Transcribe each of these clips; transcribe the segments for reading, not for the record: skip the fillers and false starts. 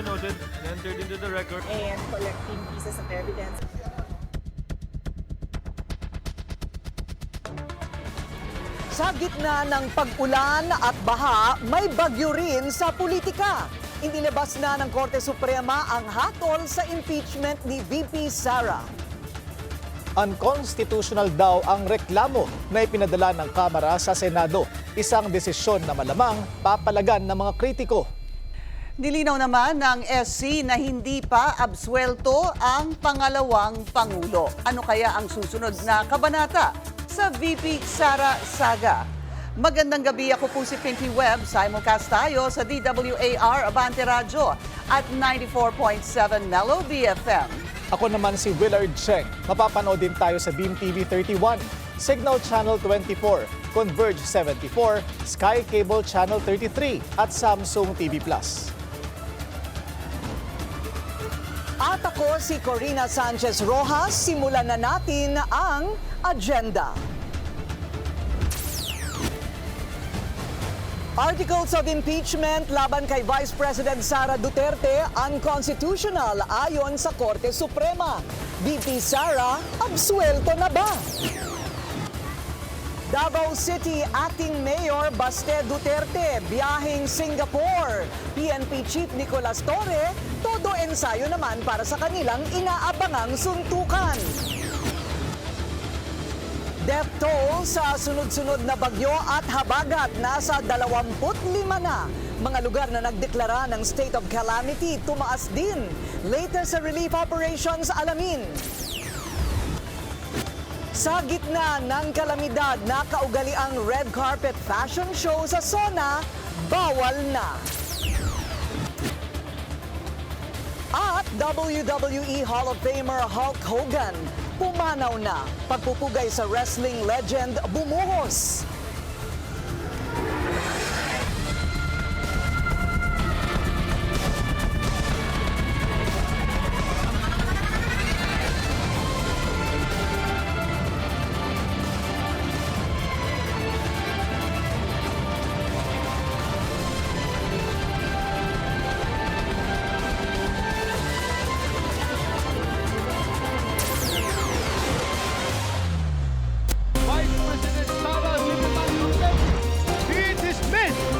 noted and entered into the record. And collecting pieces of evidence. Sa gitna ng pag-ulan at baha, may bagyo rin sa politika. Inilabas na ng Korte Suprema ang hatol sa impeachment ni VP Sara. Unconstitutional daw ang reklamo na ipinadala ng Kamara sa Senado. Isang desisyon na malamang papalagan ng mga kritiko. Nilinaw naman ng SC na hindi pa absuelto ang pangalawang Pangulo. Ano kaya ang susunod na kabanata sa VP Sara Saga? Magandang gabi, ako po si Pinky Webb. Simulcast tayo sa DWAR Abante Radio at 94.7 Mellow BFM. Ako naman si Willard Cheng. Mapapanood din tayo sa Beam TV 31, Signal Channel 24, Converge 74, Sky Cable Channel 33 at Samsung TV Plus. At ako si Corina Sanchez Rojas. Simulan na natin ang agenda. Articles of impeachment laban kay Vice President Sara Duterte unconstitutional ayon sa Korte Suprema. VP Sara, absuelto na ba? Davao City Acting Mayor Baste Duterte, biyaheng Singapore. PNP Chief Nicolas Torre, todo ensayo naman para sa kanilang inaabangang suntukan. Death toll sa sunod-sunod na bagyo at habagat nasa 25 na. Mga lugar na nagdeklara ng state of calamity tumaas din. Latest sa relief operations, alamin. Sa gitna ng kalamidad, nakaugaliang red carpet fashion show sa SONA, bawal na. At WWE Hall of Famer Hulk Hogan, pumanaw na. Pagpupugay sa wrestling legend bumuhos. Vice President Sara Duterte be dismissed.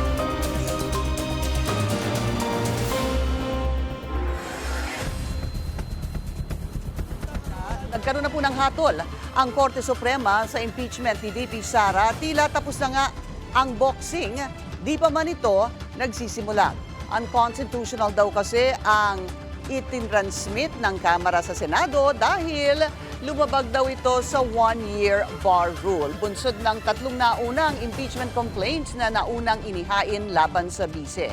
Nagkaroon na po ng hatol ang Korte Suprema sa impeachment ni VP Sara. Tila tapos na nga ang boxing, di pa man ito nagsisimula. Unconstitutional daw kasi ang itinransmit ng Kamara sa Senado dahil lumabag daw ito sa one-year bar rule. Bunsod ng tatlong naunang impeachment complaints na naunang inihain laban sa bise.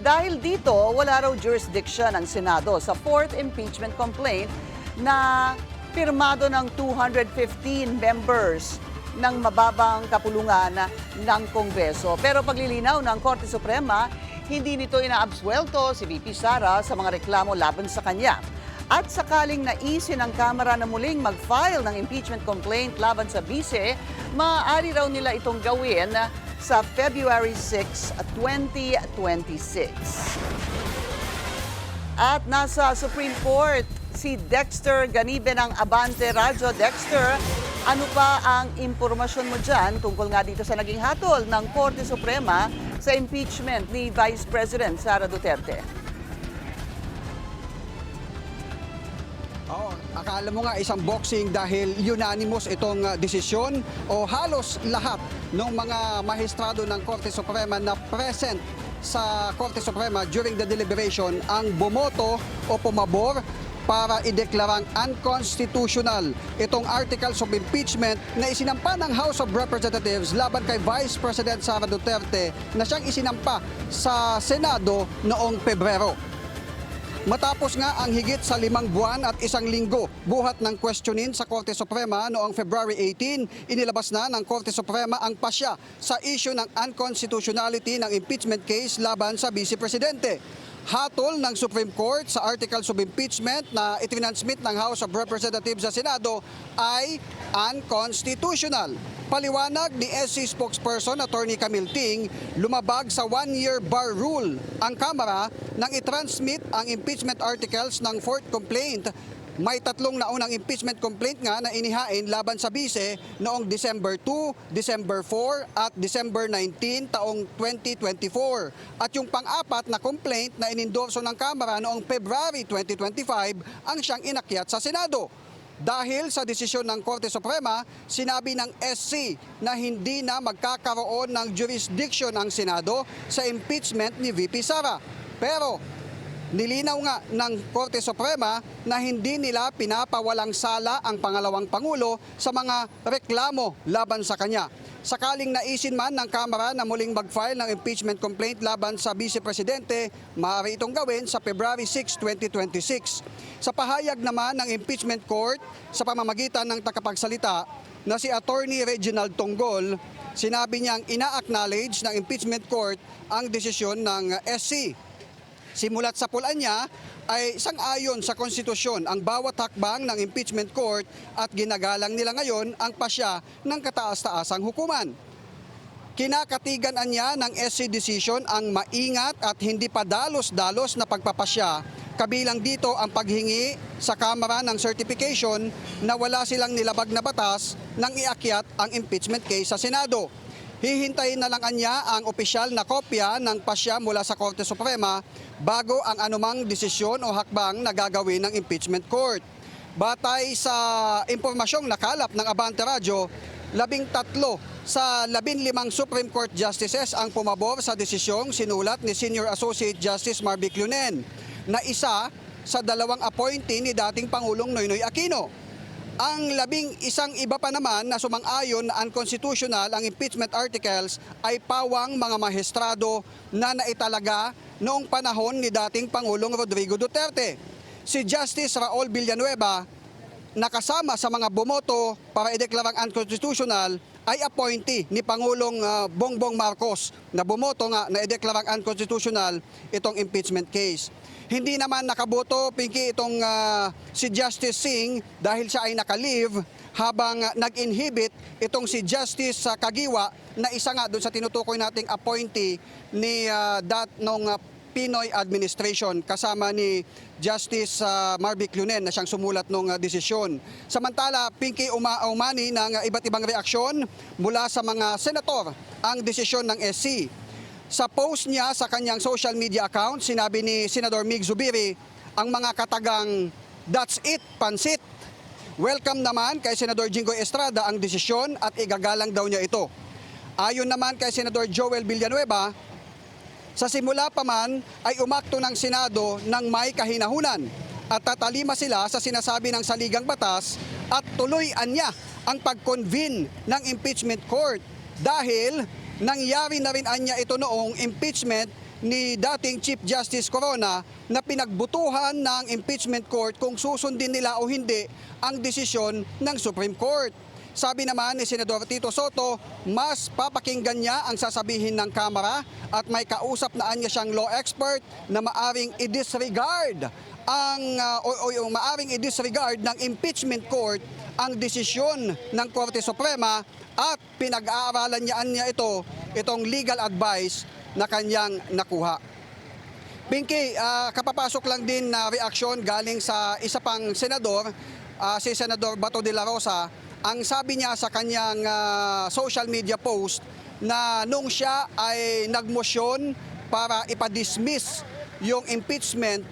Dahil dito, wala raw jurisdiction ang Senado sa fourth impeachment complaint na pirmado ng 215 members ng mababang kapulungan ng Kongreso. Pero paglilinaw ng Korte Suprema, hindi nito inaabsuelto si VP Sara sa mga reklamo laban sa kanya. At sakaling naisin ng Kamara na muling mag-file ng impeachment complaint laban sa bise, maaari raw nila itong gawin sa February 6, 2026. At nasa Supreme Court, si Dexter Ganibe ng Abante Radio. Dexter, ano pa ang impormasyon mo dyan tungkol nga dito sa naging hatol ng Korte Suprema sa impeachment ni Vice President Sara Duterte? Akala mo nga isang boxing dahil unanimous itong desisyon o halos lahat ng mga maestrado ng Korte Suprema na present sa Korte Suprema during the deliberation ang bumoto o pumabor para ideklarang unconstitutional itong articles of impeachment na isinampa ng House of Representatives laban kay Vice President Sara Duterte na siyang isinampa sa Senado noong Pebrero. Matapos nga ang higit sa 5 buwan at 1 linggo buhat ng questionin sa Korte Suprema noong February 18, inilabas na ng Korte Suprema ang pasya sa issue ng unconstitutionality ng impeachment case laban sa Vice Presidente. hatol ng Supreme Court sa articles of impeachment na itinansmit ng House of Representatives sa Senado ay unconstitutional. Paliwanag ni SC spokesperson Attorney Camille Ting, lumabag sa 1-year bar rule ang Kamara nang itransmit ang impeachment articles ng 4th complaint. May 3 naunang impeachment complaint nga na inihain laban sa bise noong December 2, December 4 at December 19 taong 2024. At yung pang-apat na complaint na inendorso ng Kamara noong February 2025 ang siyang inakyat sa Senado. Dahil sa desisyon ng Korte Suprema, sinabi ng SC na hindi na magkakaroon ng jurisdiction ang Senado sa impeachment ni VP Sara. Pero nilinaw nga ng Korte Suprema na hindi nila pinapawalang sala ang pangalawang Pangulo sa mga reklamo laban sa kanya. Sakaling naisin man ng Kamara na muling mag-file ng impeachment complaint laban sa Vice Presidente, maaari itong gawin sa February 6, 2026. Sa pahayag naman ng impeachment court sa pamamagitan ng tagapagsalita na si Attorney Reginald Tonggol, sinabi niyang ina-acknowledge ng impeachment court ang desisyon ng SC. Simulat sa pulaan niya ay sang-ayon sa konstitusyon ang bawat hakbang ng impeachment court at ginagalang nila ngayon ang pasya ng kataas-taasang hukuman. Kinakatiganan niya ng SC decision ang maingat at hindi padalos-dalos na pagpapasya. Kabilang dito ang paghingi sa Kamara ng certification na wala silang nilabag na batas nang iakyat ang impeachment case sa Senado. Hihintayin na lang niya ang opisyal na kopya ng pasya mula sa Korte Suprema bago ang anumang desisyon o hakbang na gagawin ng impeachment court. Batay sa impormasyong nakalap ng Abante Radio, 13 sa 15 Supreme Court Justices ang pumabor sa desisyong sinulat ni Senior Associate Justice Marvic Lunen na isa sa 2 appointee ni dating Pangulong Noynoy Aquino. Ang 11 iba pa naman na sumang-ayon na unconstitutional ang impeachment articles ay pawang mga maestrado na naitalaga noong panahon ni dating Pangulong Rodrigo Duterte. Si Justice Raul Villanueva, nakasama sa mga bumoto para ideklarang unconstitutional, ay appointee ni Pangulong Bongbong Marcos na bumoto nga na ideklarang unconstitutional itong impeachment case. Hindi naman nakaboto, Pinky, itong si Justice Singh dahil siya ay naka-leave habang nag-inhibit itong si Justice Kagiwa na isa nga doon sa tinutukoy nating appointee ni nung Pinoy administration kasama ni Justice Marvic Lunen na siyang sumulat ng desisyon. Samantala, Pinky, umani ng iba't ibang reaksyon mula sa mga senator ang desisyon ng SC. Sa post niya sa kanyang social media account, sinabi ni Senador Mig Zubiri ang mga katagang "That's it, pansit." Welcome naman kay Senador Jinggoy Estrada ang desisyon at igagalang daw niya ito. Ayon naman kay Senador Joel Villanueva, sa simula pa man ay umakto ng Senado ng may kahinahunan at tatalima sila sa sinasabi ng saligang batas at tuloy-an niya ang pag-convene ng impeachment court dahil nangyari na rin anya ito noong impeachment ni dating Chief Justice Corona na pinagbutuhan ng impeachment court kung susundin nila o hindi ang desisyon ng Supreme Court. Sabi naman ni Senador Tito Soto, mas papakinggan niya ang sasabihin ng Kamara at may kausap na anya siyang law expert na maaring i-disregard maaring i-disregard ng impeachment court ang desisyon ng Korte Suprema at pinag-aaralan niya itong legal advice na kanyang nakuha. Pinky, kapapasok lang din na reaksyon galing sa isa pang senador, si Senador Bato de la Rosa. Ang sabi niya sa kanyang social media post na nung siya ay nagmosyon para ipadismiss yung impeachment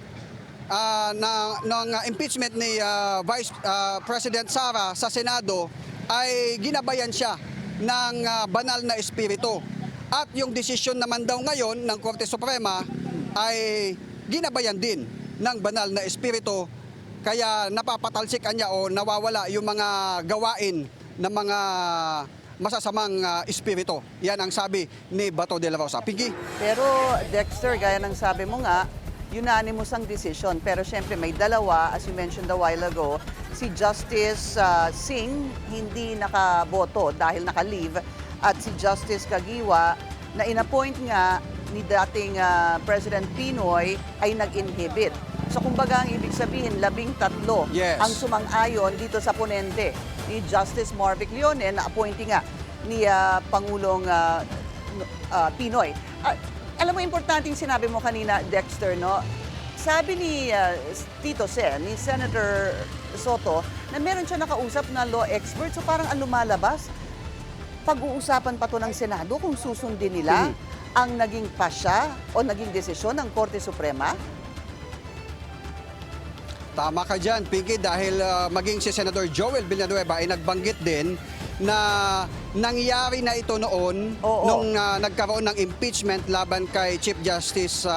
ng impeachment ni Vice President Sara sa Senado, ay ginabayan siya ng banal na espiritu. At yung desisyon naman daw ngayon ng Korte Suprema ay ginabayan din ng banal na espiritu, kaya napapatalsik niya o nawawala yung mga gawain ng mga masasamang espiritu. Yan ang sabi ni Bato de la Rosa. Pinky? Pero Dexter, gaya ng sabi mo nga, unanimous ang decision. Pero syempre may dalawa, as you mentioned a while ago, si Justice Singh hindi nakaboto dahil naka-leave at si Justice Kagiwa na inappoint nga ni dating President Pinoy ay nag-inhibit. So kumbaga ang ibig sabihin, 13 Yes. ang sumang-ayon dito sa ponente ni Justice Marvic Leone na appointee nga ni Pangulong Pinoy. Alam mo, importante yung sinabi mo kanina, Dexter, no? Sabi ni Tito Sen, ni Senator Soto, na meron siya nakausap na law expert. So parang ang lumalabas, pag-uusapan pa to ng Senado kung susundin nila ang naging pasya o naging desisyon ng Korte Suprema. Tama ka dyan, Pinky, dahil maging si Senator Joel Villanueva ay nagbanggit din na nangyari na ito noon Oo. nung nagkaroon ng impeachment laban kay Chief Justice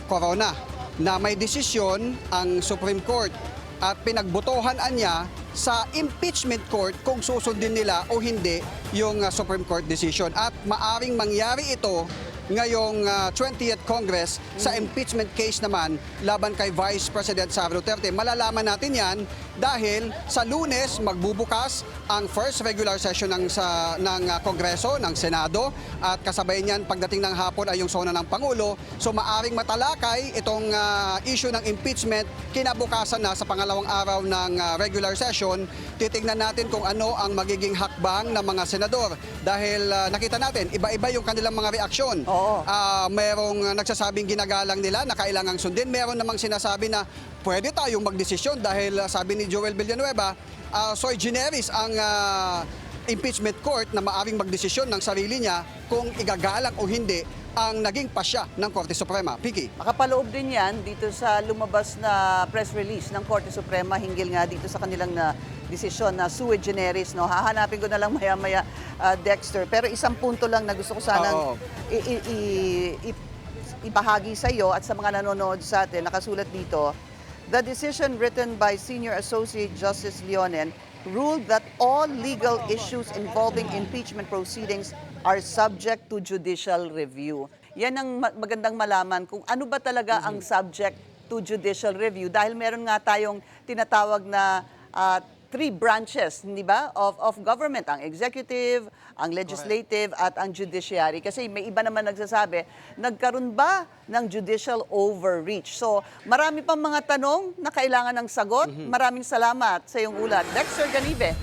Corona na may desisyon ang Supreme Court at pinagbotohan niya sa impeachment court kung susundin nila o hindi yung Supreme Court decision. At maaring mangyari ito ngayong 20th Congress sa impeachment case naman laban kay Vice President Sara Duterte. Malalaman natin yan dahil sa Lunes magbubukas ang first regular session ng Kongreso, ng Senado, at kasabay niyan pagdating ng hapon ay yung sona ng Pangulo. So maaring matalakay itong issue ng impeachment kinabukasan na sa pangalawang araw ng regular session. Titingnan natin kung ano ang magiging hakbang ng mga senador dahil nakita natin iba-iba yung kanilang mga reaksyon. Oo. Merong nagsasabing ginagalang nila na kailangang sundin. Meron namang sinasabi na pwede tayong magdesisyon dahil sabi ni Joel Villanueva, sui generis ang impeachment court na maaring magdesisyon ng sarili niya kung igagalang o hindi ang naging pasya ng Korte Suprema. Piki. Makapaloob din yan dito sa lumabas na press release ng Korte Suprema hinggil nga dito sa kanilang na desisyon na sui generis. No? Hahanapin ko na lang maya-maya, Dexter. Pero isang punto lang na gusto ko sanang ibahagi sa iyo at sa mga nanonood sa atin. Nakasulat dito, the decision written by Senior Associate Justice Leonen ruled that all legal issues involving impeachment proceedings are subject to judicial review. Yan ang magandang malaman kung ano ba talaga ang subject to judicial review dahil meron nga tayong tinatawag na three branches, hindi ba, of government, ang executive, ang legislative, at ang judiciary. Kasi may iba naman nagsasabi, nagkaroon ba ng judicial overreach? So, marami pang mga tanong na kailangan ng sagot. Maraming salamat sa iyong ulat. Dexter Ganive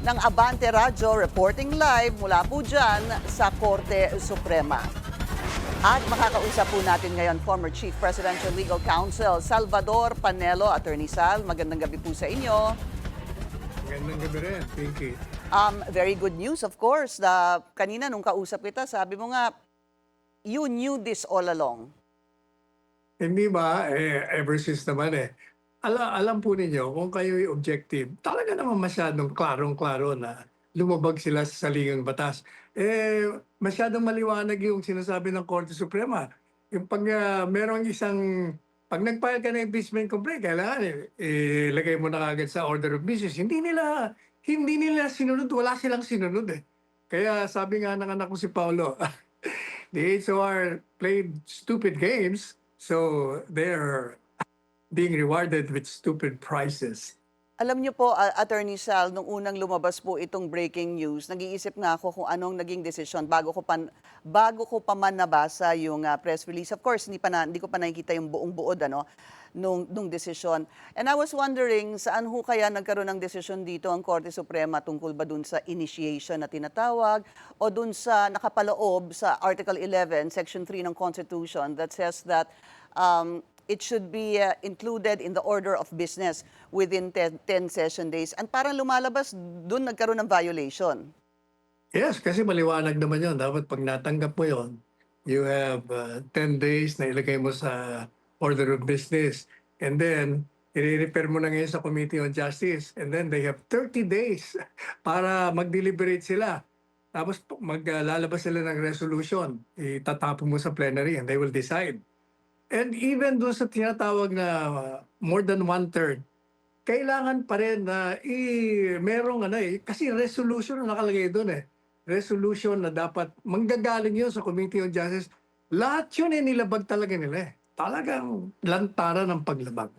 ng Abante Radio, reporting live mula po dyan sa Korte Suprema. At makakausap po natin ngayon former Chief Presidential Legal Counsel Salvador Panelo. Attorney Sal, magandang gabi po sa inyo. Magandang gabi rin, Pinky. Very good news, of course. Kanina nung kausap kita, sabi mo nga, you knew this all along. Hindi ba, ever since naman alam po ninyo kung kayo'y objective, talaga naman masyadong klarong-klaro na lumabag sila sa saligang batas. Masyadong maliwanag yung sinasabi ng Korte Suprema. Yung pag nag-file ka ng impeachment complaint, kailangan ilagay mo na kagad sa order of business. Hindi nila sinunod, wala silang sinunod Kaya sabi nga ng anak ko si Paulo, the HOR played stupid games, so they're being rewarded with stupid prizes. Alam niyo po, Attorney Sal, nung unang lumabas po itong breaking news, nag-iisip nga ako kung anong naging desisyon bago ko pa man nabasa yung press release. Of course, hindi ko pa nakikita yung buong buod nung desisyon. And I was wondering, saan ho kaya nagkaroon ng desisyon dito ang Korte Suprema tungkol ba dun sa initiation na tinatawag o dun sa nakapaloob sa Article 11, Section 3 ng Constitution that says that it should be included in the order of business within 10 session days. And parang lumalabas, doon nagkaroon ng violation. Yes, kasi maliwanag naman yun. Dapat pag natanggap mo yun, you have 10 days na ilagay mo sa order of business. And then, i-refer mo na ngayon sa Committee on Justice. And then they have 30 days para mag-deliberate sila. Tapos maglalabas sila ng resolution. Itatapon mo sa plenary and they will decide. And even doon sa tinatawag na more than one-third, kailangan pa rin na merong kasi resolution na nakalagay doon Resolution na dapat manggagaling yun sa Committee on Justice. Lahat yun nilabag talaga nila Talagang lantaran ng paglabag.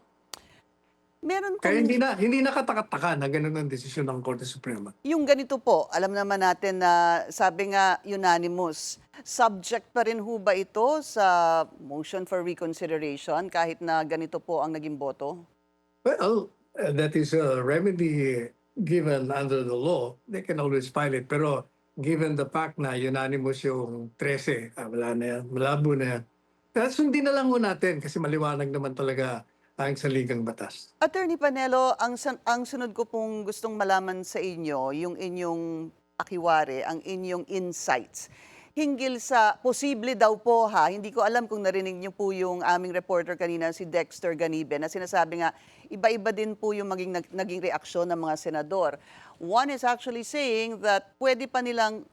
Meron Kaya pong hindi nakataka-taka na ganun ang desisyon ng Korte Suprema. yung ganito po, alam naman natin na sabi nga unanimous. Subject pa rin ho ba ito sa motion for reconsideration kahit na ganito po ang naging boto? Well, that is a remedy given under the law. They can always file it. Pero given the fact na unanimous yung 13, wala na yan, malabo na yan. Kaya sundin na lang ho natin kasi maliwanag naman talaga ang saligang batas. Attorney Panelo, ang sunod ko pong gustong malaman sa inyo, yung inyong akiwari, ang inyong insights. Hinggil sa posible daw po hindi ko alam kung narinig niyo po yung aming reporter kanina, si Dexter Ganibe, na sinasabi nga, iba-iba din po yung naging reaksyon ng mga senador. One is actually saying that pwede pa nilang,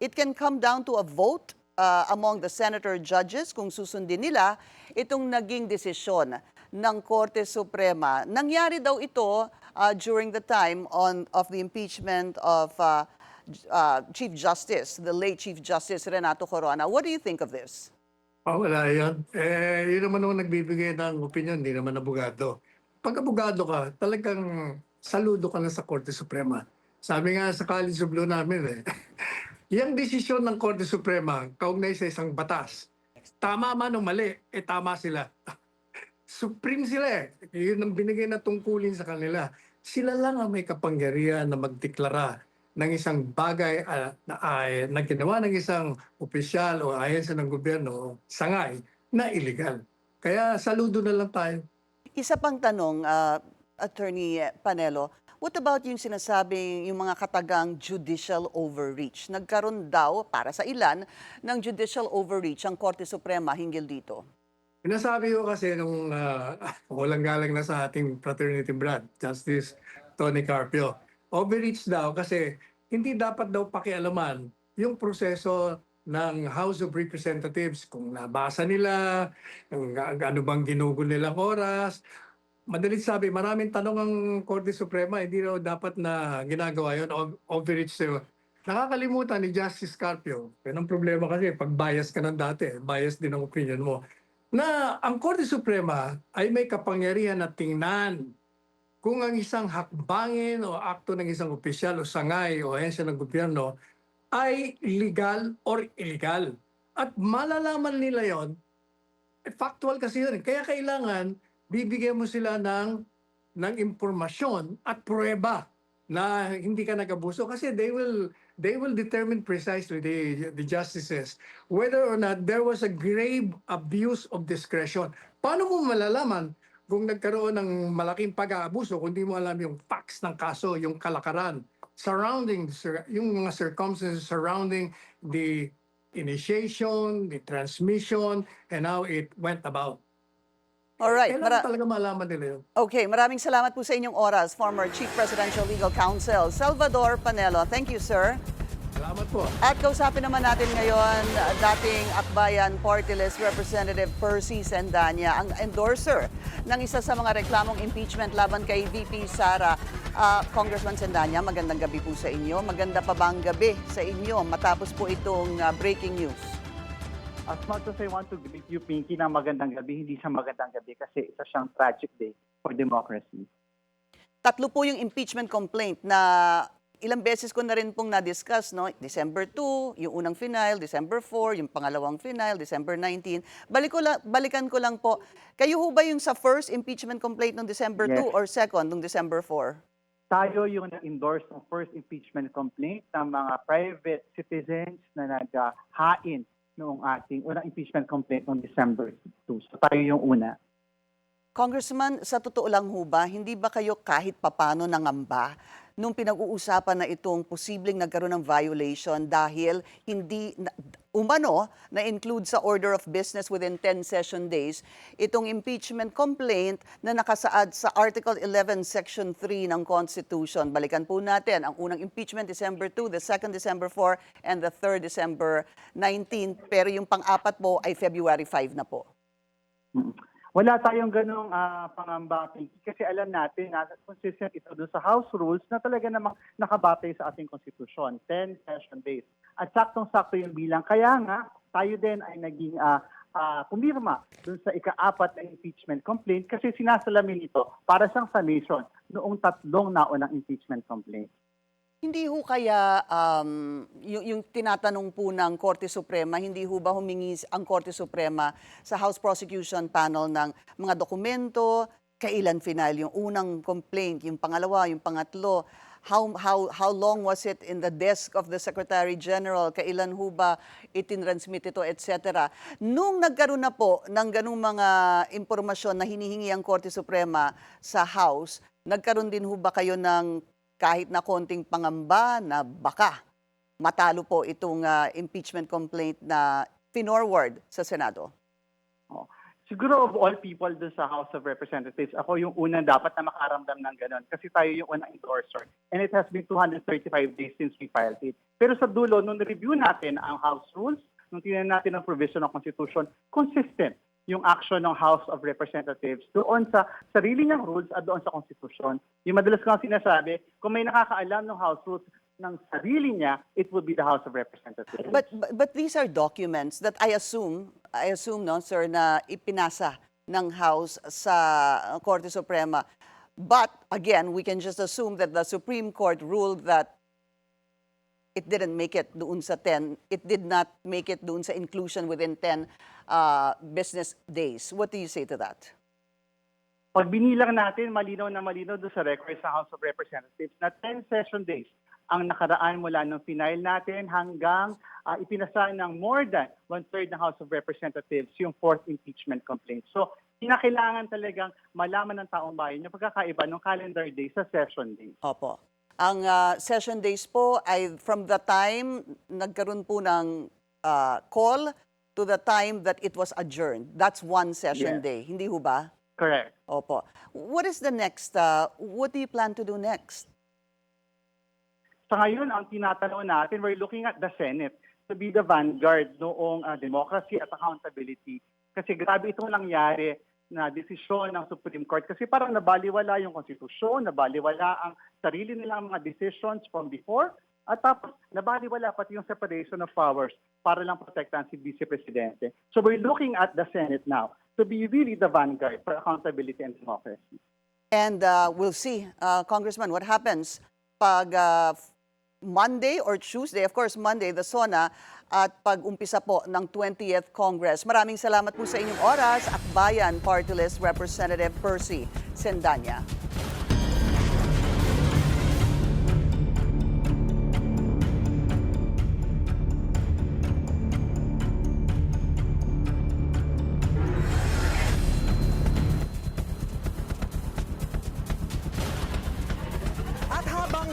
it can come down to a vote among the senator judges kung susundin nila itong naging desisyon ng Korte Suprema. Nangyari daw ito during the time of the impeachment of Chief Justice, the late Chief Justice Renato Corona. What do you think of this? Wala yan. Yun naman ang nagbibigay ng opinion, hindi naman abogado. Pag abogado ka, talagang saludo ka na sa Korte Suprema. Sabi nga sa College of Law namin yung desisyon ng Korte Suprema, kaugnay sa isang batas, tama man o mali, tama sila. Supreme sila Yun ang binigay na tungkulin sa kanila. Sila lang ang may kapangyarihan na magdeklara ng isang bagay na ginawa ng isang opisyal o ahensiya ng gobyerno o sangay na illegal. Kaya saludo na lang tayo. Isa pang tanong, Attorney Panelo, what about yung sinasabing yung mga katagang judicial overreach? Nagkaroon daw, para sa ilan, ng judicial overreach ang Korte Suprema hinggil dito. Pinasabi ko kasi nung walang galang na sa ating fraternity brad, Justice Tony Carpio, overreach daw kasi hindi dapat daw pakialaman yung proseso ng House of Representatives kung nabasa nila, ano bang ginugol nilang oras. Madalit sabi, maraming tanong ang Korte Suprema, hindi daw dapat na ginagawa yun, overreach sa'yo. Nakakalimutan ni Justice Carpio. Yan ang problema kasi, pag bias ka ng dati, bias din ang opinion mo, na ang Korte Suprema ay may kapangyarihan na tingnan kung ang isang hakbangin o akto ng isang opisyal o sangay o ahensya ng gobyerno ay legal or illegal. At malalaman nila yon, factual kasi yun. Kaya kailangan bibigyan mo sila ng impormasyon at pruweba na hindi ka nag-abuso kasi they will determine precisely the justices whether or not there was a grave abuse of discretion. Paano mo malalaman kung nagkaroon ng malaking pag-aabuso kung di mo alam yung facts ng kaso, yung kalakaran surrounding yung mga circumstances surrounding the initiation, the transmission, and how it went about. Alright, Kailangan talaga malaman nila yun. okay, maraming salamat po sa inyong oras, former Chief Presidential Legal Counsel, Salvador Panelo. Thank you, sir. Salamat po. At kausapin naman natin ngayon dating Akbayan Party List Representative Percy Sendanya, ang endorser ng isa sa mga reklamong impeachment laban kay VP Sara. Congressman Sendanya, magandang gabi po sa inyo. Maganda pa ba ang gabi sa inyo matapos po itong breaking news? As much as I want to greet you, Pinky, na magandang gabi, hindi siya magandang gabi kasi isa siyang tragic day for democracy. Tatlo po yung impeachment complaint na ilang beses ko na rin pong na-discuss, no? December 2, yung unang final, December 4, yung pangalawang final, December 19. Balikan ko lang po, kayo ho ba yung sa first impeachment complaint noong December 2 Yes. or second noong December 4? Tayo yung nag-endorse ng first impeachment complaint ng mga private citizens na naghahain noong ating unang impeachment complaint noong December 2. So tayo yung una. Congressman, sa totoo lang ho ba, hindi ba kayo kahit papano nangamba nung pinag-uusapan na itong posibleng nagkaroon ng violation dahil hindi umano na-include sa order of business within 10 session days itong impeachment complaint na nakasaad sa Article 11, Section 3 ng Constitution. Balikan po natin ang unang impeachment December 2, the second December 4, and the third December 19. Pero yung pang-apat po ay February 5 na po. Wala tayong ganong pangamba, Pinky, kasi alam natin na consistent ito doon sa House Rules na talaga namang nakabatay sa ating konstitusyon, 10 session days. At saktong-sakto yung bilang. Kaya nga, tayo din ay naging pumirma dun sa ika-4 na impeachment complaint kasi sinasalamin ito para siyang summation noong 3 naunang impeachment complaint. Hindi ho kaya yung tinatanong po ng Korte Suprema, hindi ho ba humingi ang Korte Suprema sa House Prosecution Panel ng mga dokumento, kailan final yung unang complaint, yung pangalawa, yung pangatlo, how long was it in the desk of the Secretary General, kailan ho ba itinransmit ito, etc. Nung nagkaroon na po ng ganung mga impormasyon na hinihingi ang Korte Suprema sa House, nagkaroon din ho ba kayo ng kahit na konting pangamba na baka matalo po itong impeachment complaint na finorward sa Senado? Siguro of all people dun sa House of Representatives, ako yung unang dapat na makaramdam ng ganun kasi tayo yung unang endorser. And it has been 235 days since we filed it. Pero sa dulo, nung review natin ang House rules, nung tingnan natin ang provision ng Constitution, consistent yung action ng House of Representatives doon sa sarili niyang rules at doon sa Constitution. Yung madalas ko sinasabi, kung may nakakaalam ng House rules ng sarili niya, it would be the House of Representatives. But these are documents that I assume no sir na ipinasa ng House sa Korte Suprema. But again, we can just assume that the Supreme Court ruled that it didn't make it doon sa 10. It did not make it doon sa inclusion within 10 business days. What do you say to that? Pag binilang natin, malinaw na malinaw doon sa record sa House of Representatives na 10 session days ang nakaraan mula ng final natin hanggang ipinasa ng more than 1/3 ng House of Representatives yung 4th impeachment complaint. So, kinakailangan talagang malaman ng taong bayan yung pagkakaiba ng calendar day sa session days. Opo. Ang session days po ay from the time nagkaroon po ng call to the time that it was adjourned. That's one session Yes. day. Hindi ho ba? Correct. Opo. What is the next? What do you plan to do next? Sa ngayon, ang tinatanong natin, we're looking at the Senate to be the vanguard noong democracy at accountability. Kasi grabe itong nangyari na desisyon ng Supreme Court kasi parang nabaliwala yung konstitusyon, nabaliwala ang sarili nilang mga decisions from before, at tapos nabaliwala pati yung separation of powers para lang protektahan si Vice Presidente. So we're looking at the Senate now to be really the vanguard for accountability and democracy. And we'll see, Congressman, what happens pag Monday or Tuesday, of course Monday, the SONA, at pag-umpisa po ng 20th Congress. Maraming salamat po sa inyong oras, Akbayan Party List Representative Percy Sendanya.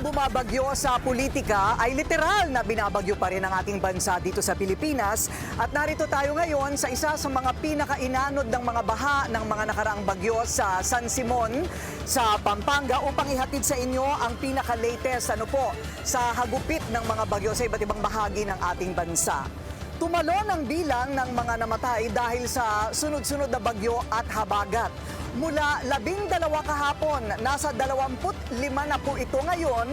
Bumabagyo sa politika ay literal na binabagyo pa rin ang ating bansa dito sa Pilipinas at narito tayo ngayon sa isa sa mga pinakainanod ng mga baha ng mga nakaraang bagyo sa San Simon sa Pampanga upang ihatid sa inyo ang pinaka-latest sa hagupit ng mga bagyo sa iba't ibang bahagi ng ating bansa. Tumalon ang bilang ng mga namatay dahil sa sunod-sunod na bagyo at habagat. Mula 12 kahapon, nasa 25 na po ito ngayon,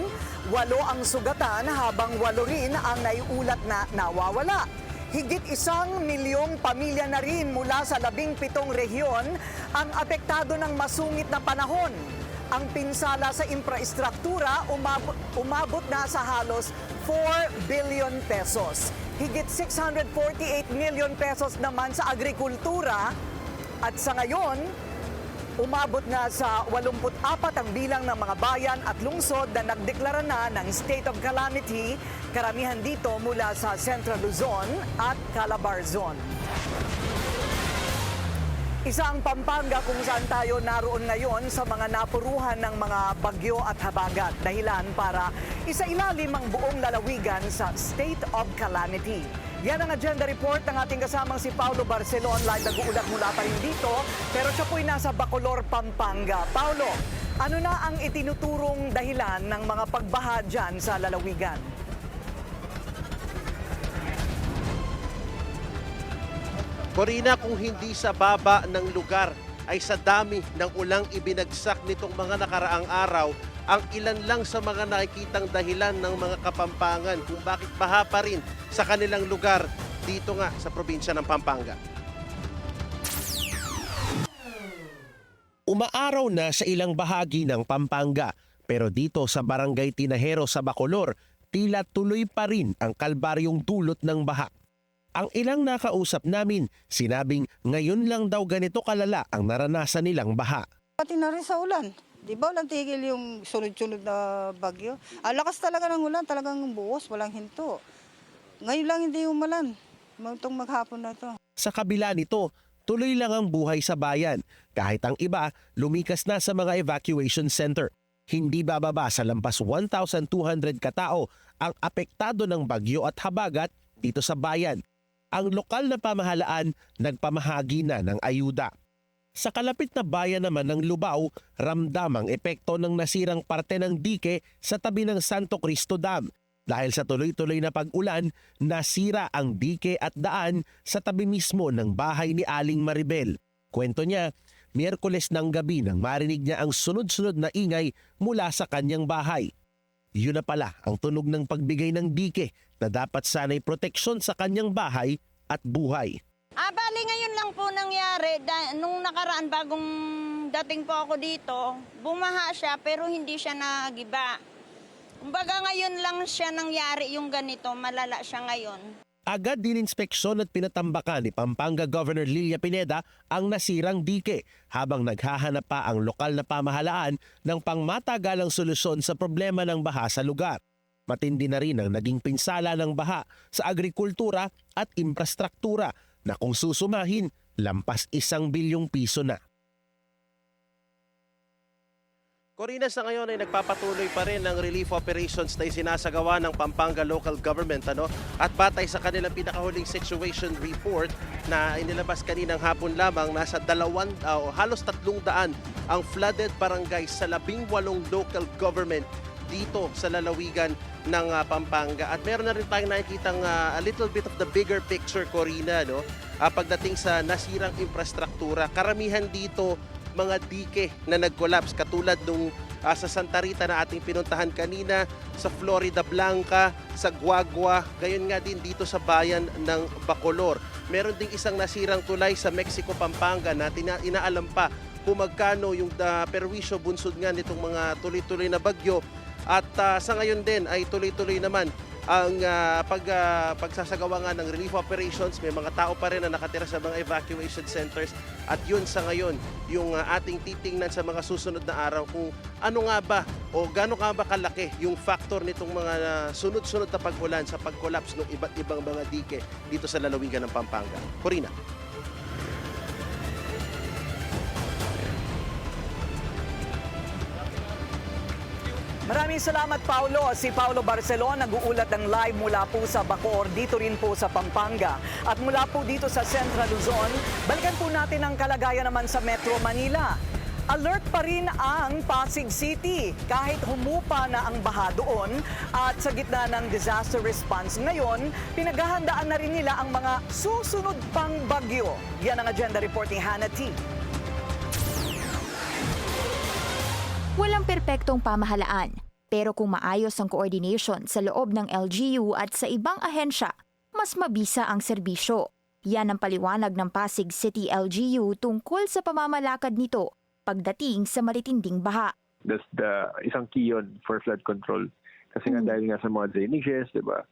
8 ang sugatan habang 8 rin ang naiulat na nawawala. Higit 1 milyong pamilya na rin mula sa 17 rehiyon ang apektado ng masungit na panahon. Ang pinsala sa infrastruktura umabot na sa halos 4 billion pesos. Higit 648 million pesos naman sa agrikultura at sa ngayon, umabot na sa 84 ang bilang ng mga bayan at lungsod na nagdeklara na ng state of calamity, karamihan dito mula sa Central Luzon at Calabarzon. Isa ang Pampanga kung saan tayo naroon ngayon sa mga napuruhan ng mga bagyo at habagat, dahilan para isailalim ang buong lalawigan sa state of calamity. Yan ang agenda report ng ating kasamang si Paulo Barcelon. Live nag-uulat mula pa rin dito, pero siya po'y nasa Bacolor, Pampanga. Paulo, ano na ang itinuturong dahilan ng mga pagbaha dyan sa lalawigan? Corina, kung hindi sa baba ng lugar ay sa dami ng ulang ibinagsak nitong mga nakaraang araw, ang ilan lang sa mga nakikitang dahilan ng mga Kapampangan kung bakit baha pa rin sa kanilang lugar dito nga sa probinsya ng Pampanga. Umaaraw na sa ilang bahagi ng Pampanga, pero dito sa Barangay Tinahero sa Bacolor, tila tuloy pa rin ang kalbaryong dulot ng baha. Ang ilang nakausap namin, sinabing ngayon lang daw ganito kalala ang naranasan nilang baha. Pati na rin sa ulan. Di ba walang tigil yung sunod-sunod na bagyo? Ang lakas talaga ng ulan, talagang buhos, walang hinto. Ngayon lang hindi umalan, itong maghapon na to. Sa kabila nito, tuloy lang ang buhay sa bayan, kahit ang iba lumikas na sa mga evacuation center. Hindi bababa sa lampas 1,200 katao ang apektado ng bagyo at habagat dito sa bayan. Ang lokal na pamahalaan nagpamahagi na ng ayuda. Sa kalapit na bayan naman ng Lubao, ramdam ang epekto ng nasirang parte ng dike sa tabi ng Santo Cristo Dam. Dahil sa tuloy-tuloy na pag-ulan, nasira ang dike at daan sa tabi mismo ng bahay ni Aling Maribel. Kwento niya, Miyerkules ng gabi nang marinig niya ang sunod-sunod na ingay mula sa kanyang bahay. Yun na pala ang tunog ng pagbigay ng dike na dapat sanay proteksyon sa kanyang bahay at buhay. Bali ngayon lang po nangyari, nung nakaraan bagong dating po ako dito, bumaha siya pero hindi siya nagiba. Kumbaga ngayon lang siya nangyari yung ganito, malala siya ngayon. Agad dininspeksyon at pinatambakan ni Pampanga Governor Lilia Pineda ang nasirang dike habang naghahanap pa ang lokal na pamahalaan ng pangmatagalang solusyon sa problema ng baha sa lugar. Matindi na rin ang naging pinsala ng baha sa agrikultura at infrastruktura na kung susumahin, lampas 1 bilyong piso na. Corina, sa ngayon ay nagpapatuloy pa rin ang relief operations na isinasagawa ng Pampanga Local Government. At batay sa kanilang pinakahuling situation report na inilabas kaninang hapon lamang, nasa halos 300 ang flooded barangay sa 18 local government dito sa lalawigan ng Pampanga. At meron na rin tayong nakikitang a little bit of the bigger picture, Corina, pagdating sa nasirang infrastruktura. Karamihan dito mga dike na nag-collapse katulad nung sa Santa Rita na ating pinuntahan kanina, sa Florida Blanca, sa Guagua, gayon nga din dito sa bayan ng Bacolor. Meron ding isang nasirang tulay sa Mexico, Pampanga na inaalam pa kung magkano yung perwisyo bunsod nga nitong mga tuloy-tuloy na bagyo. At sa ngayon din ay tuloy-tuloy naman ang pagsasagawa nga ng relief operations. May mga tao pa rin na nakatira sa mga evacuation centers at yun sa ngayon yung ating titingnan sa mga susunod na araw kung ano nga ba o gaano nga ba kalaki yung factor nitong mga sunod-sunod na pag-ulan sa pag-collapse ng iba't ibang mga dike dito sa lalawigan ng Pampanga. Corina. Maraming salamat, Paulo. Si Paulo Barcelon nag-uulat ng live mula po sa Bacoor, dito rin po sa Pampanga. At mula po dito sa Central Luzon, balikan po natin ang kalagayan naman sa Metro Manila. Alert pa rin ang Pasig City kahit humupa na ang baha doon at sa gitna ng disaster response ngayon, pinaghahandaan na rin nila ang mga susunod pang bagyo. Yan ang agenda report ni Hannah T. Walang perpektong pamahalaan, pero kung maayos ang coordination sa loob ng LGU at sa ibang ahensya, mas mabisa ang serbisyo. Yan ang paliwanag ng Pasig City LGU tungkol sa pamamalakad nito pagdating sa matitinding baha. That's the isang key yun for flood control. Kasi nga dahil nga sa mga drainages, di ba?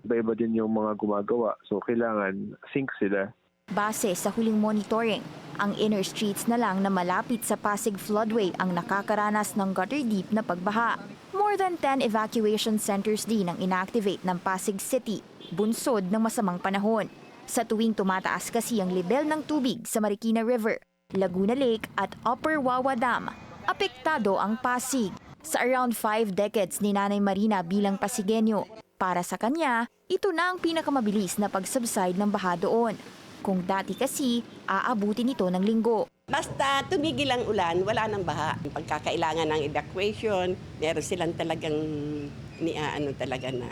Iba-iba din yung mga gumagawa. So kailangan sync sila. Base sa huling monitoring, ang inner streets na lang na malapit sa Pasig floodway ang nakakaranas ng gutter deep na pagbaha. More than 10 evacuation centers din ang inactivate ng Pasig City, bunsod ng masamang panahon. Sa tuwing tumataas kasi ang level ng tubig sa Marikina River, Laguna Lake at Upper Wawa Dam, apektado ang Pasig. Sa around 5 decades ni Nanay Marina bilang Pasigenyo, para sa kanya, ito na ang pinakamabilis na pag-subside ng baha doon. Kung dati kasi, aabutin ito ng linggo. Basta tumigil ang ulan, wala nang baha. Pagkakailangan ng evacuation, meron silang talagang talaga na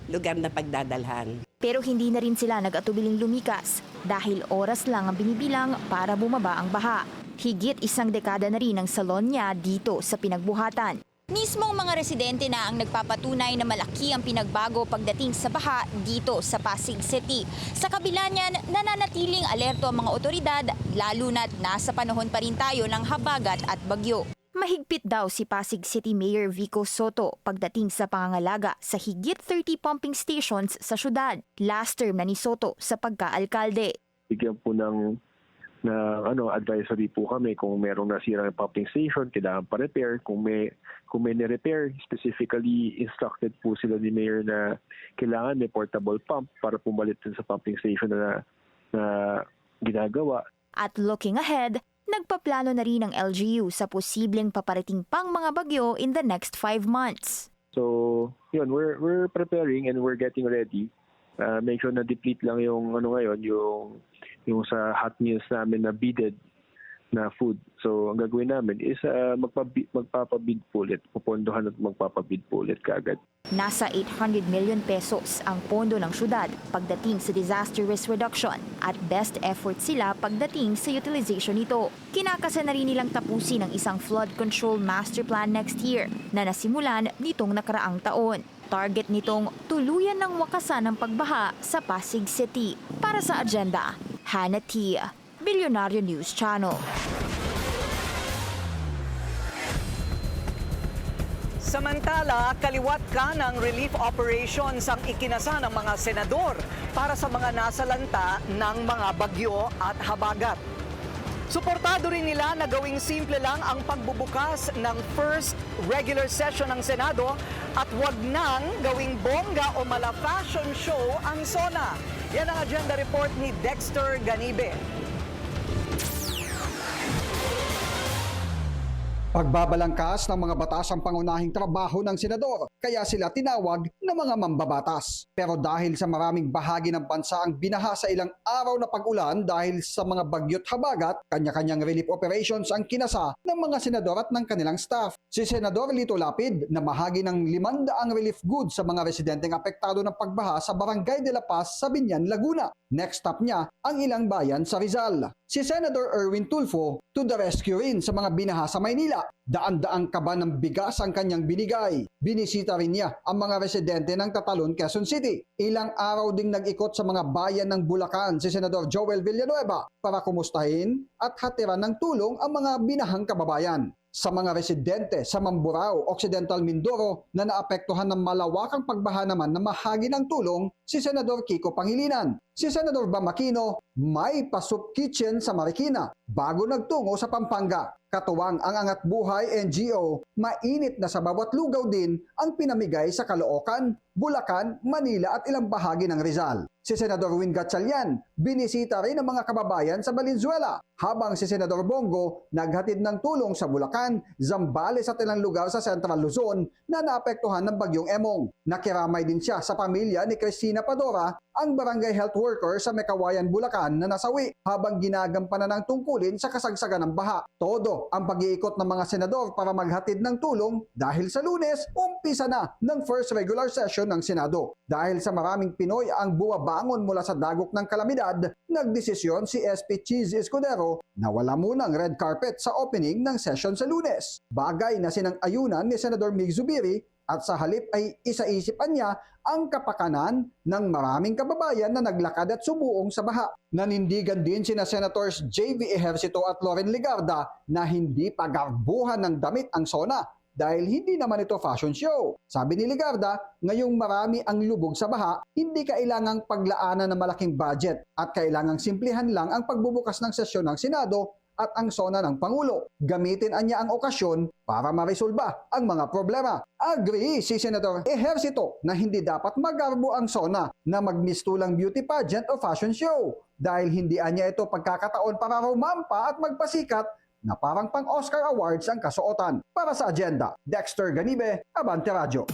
lugar na pagdadalhan. Pero hindi na rin sila nag-atubiling lumikas dahil oras lang ang binibilang para bumaba ang baha. Higit 1 dekada na rin ang salon niya dito sa pinagbuhatan. Mismong mga residente na ang nagpapatunay na malaki ang pinagbago pagdating sa baha dito sa Pasig City. Sa kabila niyan, nananatiling alerto ang mga otoridad, lalo na't nasa panahon pa rin tayo ng habagat at bagyo. Mahigpit daw si Pasig City Mayor Vico Soto pagdating sa pangangalaga sa higit 30 pumping stations sa syudad. Last term na ni Soto sa pagkaalkalde. Bigyan po ng advisory po kami kung merong nasirang pumping station, kailangan pa-repair. Kung may ni-repair, specifically instructed po sila ni Mayor na kailangan may portable pump para pumalit din sa pumping station na ginagawa. At looking ahead, nagpaplano na rin ang LGU sa posibleng paparating pang mga bagyo in the next 5 months. So, yun, we're preparing and we're getting ready. Make sure na deplete lang yung yung sa hot meals namin na beaded na food. So, ang gagawin namin is magpapabid po ulit. Pupondohan at magpapabid po ulit kaagad. Nasa 800 million pesos ang pondo ng syudad pagdating sa disaster risk reduction at best effort sila pagdating sa utilization nito. Kinakasa na rin nilang tapusin ang isang flood control master plan next year na nasimulan nitong nakaraang taon. Target nitong tuluyan ng wakasan ng pagbaha sa Pasig City. Para sa agenda, Hannah Tia, Bilyonaryo News Channel. Samantala, kaliwat ka ng relief operations ang ikinasa ng mga senador para sa mga nasalanta ng mga bagyo at habagat. Suportado rin nila na gawing simple lang ang pagbubukas ng first regular session ng Senado at wag nang gawing bongga o mala fashion show ang SONA. Yan ang agenda report ni Dexter Ganibe. Pagbabalangkas ng mga batas ang pangunahing trabaho ng senador, kaya sila tinawag na mga mambabatas. Pero dahil sa maraming bahagi ng bansa ang binaha sa ilang araw na pag-ulan dahil sa mga bagyo't habagat, kanya-kanyang relief operations ang kinasa ng mga senador at ng kanilang staff. Si Senador Lito Lapid na mahagi ng 500 relief goods sa mga residenteng apektado ng pagbaha sa Barangay de la Paz sa Binyan, Laguna. Next stop niya ang ilang bayan sa Rizal. Si Senator Erwin Tulfo to the rescue rin sa mga binaha sa Maynila. Daan-daang kaban ng bigas ang kanyang binigay. Binisita rin niya ang mga residente ng Tatalon, Quezon City. Ilang araw ding nag-ikot sa mga bayan ng Bulacan si Senador Joel Villanueva para kumustahin at hatiran ng tulong ang mga binahang kababayan. Sa mga residente sa Mamburao, Occidental Mindoro na naapektuhan ng malawakang pagbaha naman na mahagi ng tulong si Senador Kiko Pangilinan. Si Senador Bam Aquino may pa-soup kitchen sa Marikina bago nagtungo sa Pampanga. Katuwang ang Angat Buhay NGO, mainit na sa bawat lugaw din ang pinamigay sa Caloocan, Bulacan, Manila at ilang bahagi ng Rizal. Si Senador Win Gatchalian, binisita rin ang mga kababayan sa Valenzuela, habang si Senador Bongo naghatid ng tulong sa Bulacan, Zambales at ilang lugar sa Central Luzon na naapektuhan ng bagyong Emong. Nakiramay din siya sa pamilya ni Cristina Padora, ang barangay health worker sa Mekawayan, Bulacan na nasawi habang ginagampanan ng tungkulin sa kasagsagan ng baha. Todo ang pag-iikot ng mga senador para maghatid ng tulong dahil sa Lunes, umpisa na ng first regular session ng Senado. Dahil sa maraming Pinoy ang buwabangon mula sa dagok ng kalamidad, nagdesisyon si SP Cheese Escudero na wala munang red carpet sa opening ng session sa Lunes. Bagay na sinang-ayunan ni Senador Mig Zubiri at sa halip ay isa-isipan niya ang kapakanan ng maraming kababayan na naglakad at sumuong sa baha. Nanindigan din sina Senators JV Ejercito at Loren Legarda na hindi pagarbuhan ng damit ang SONA dahil hindi naman ito fashion show. Sabi ni Legarda, ngayong marami ang lubog sa baha, hindi kailangang paglaanan ng malaking budget at kailangang simplihan lang ang pagbubukas ng sesyon ng Senado at ang SONA ng Pangulo. Gamitin niya ang okasyon para maresolba ang mga problema. Agree si Senator Ejercito na hindi dapat magarbo ang SONA na magmistulang beauty pageant o fashion show dahil hindi niya ito pagkakataon para rumampa at magpasikat na parang pang-Oscar Awards ang kasuotan. Para sa agenda, Dexter Ganibe, Abante Radio.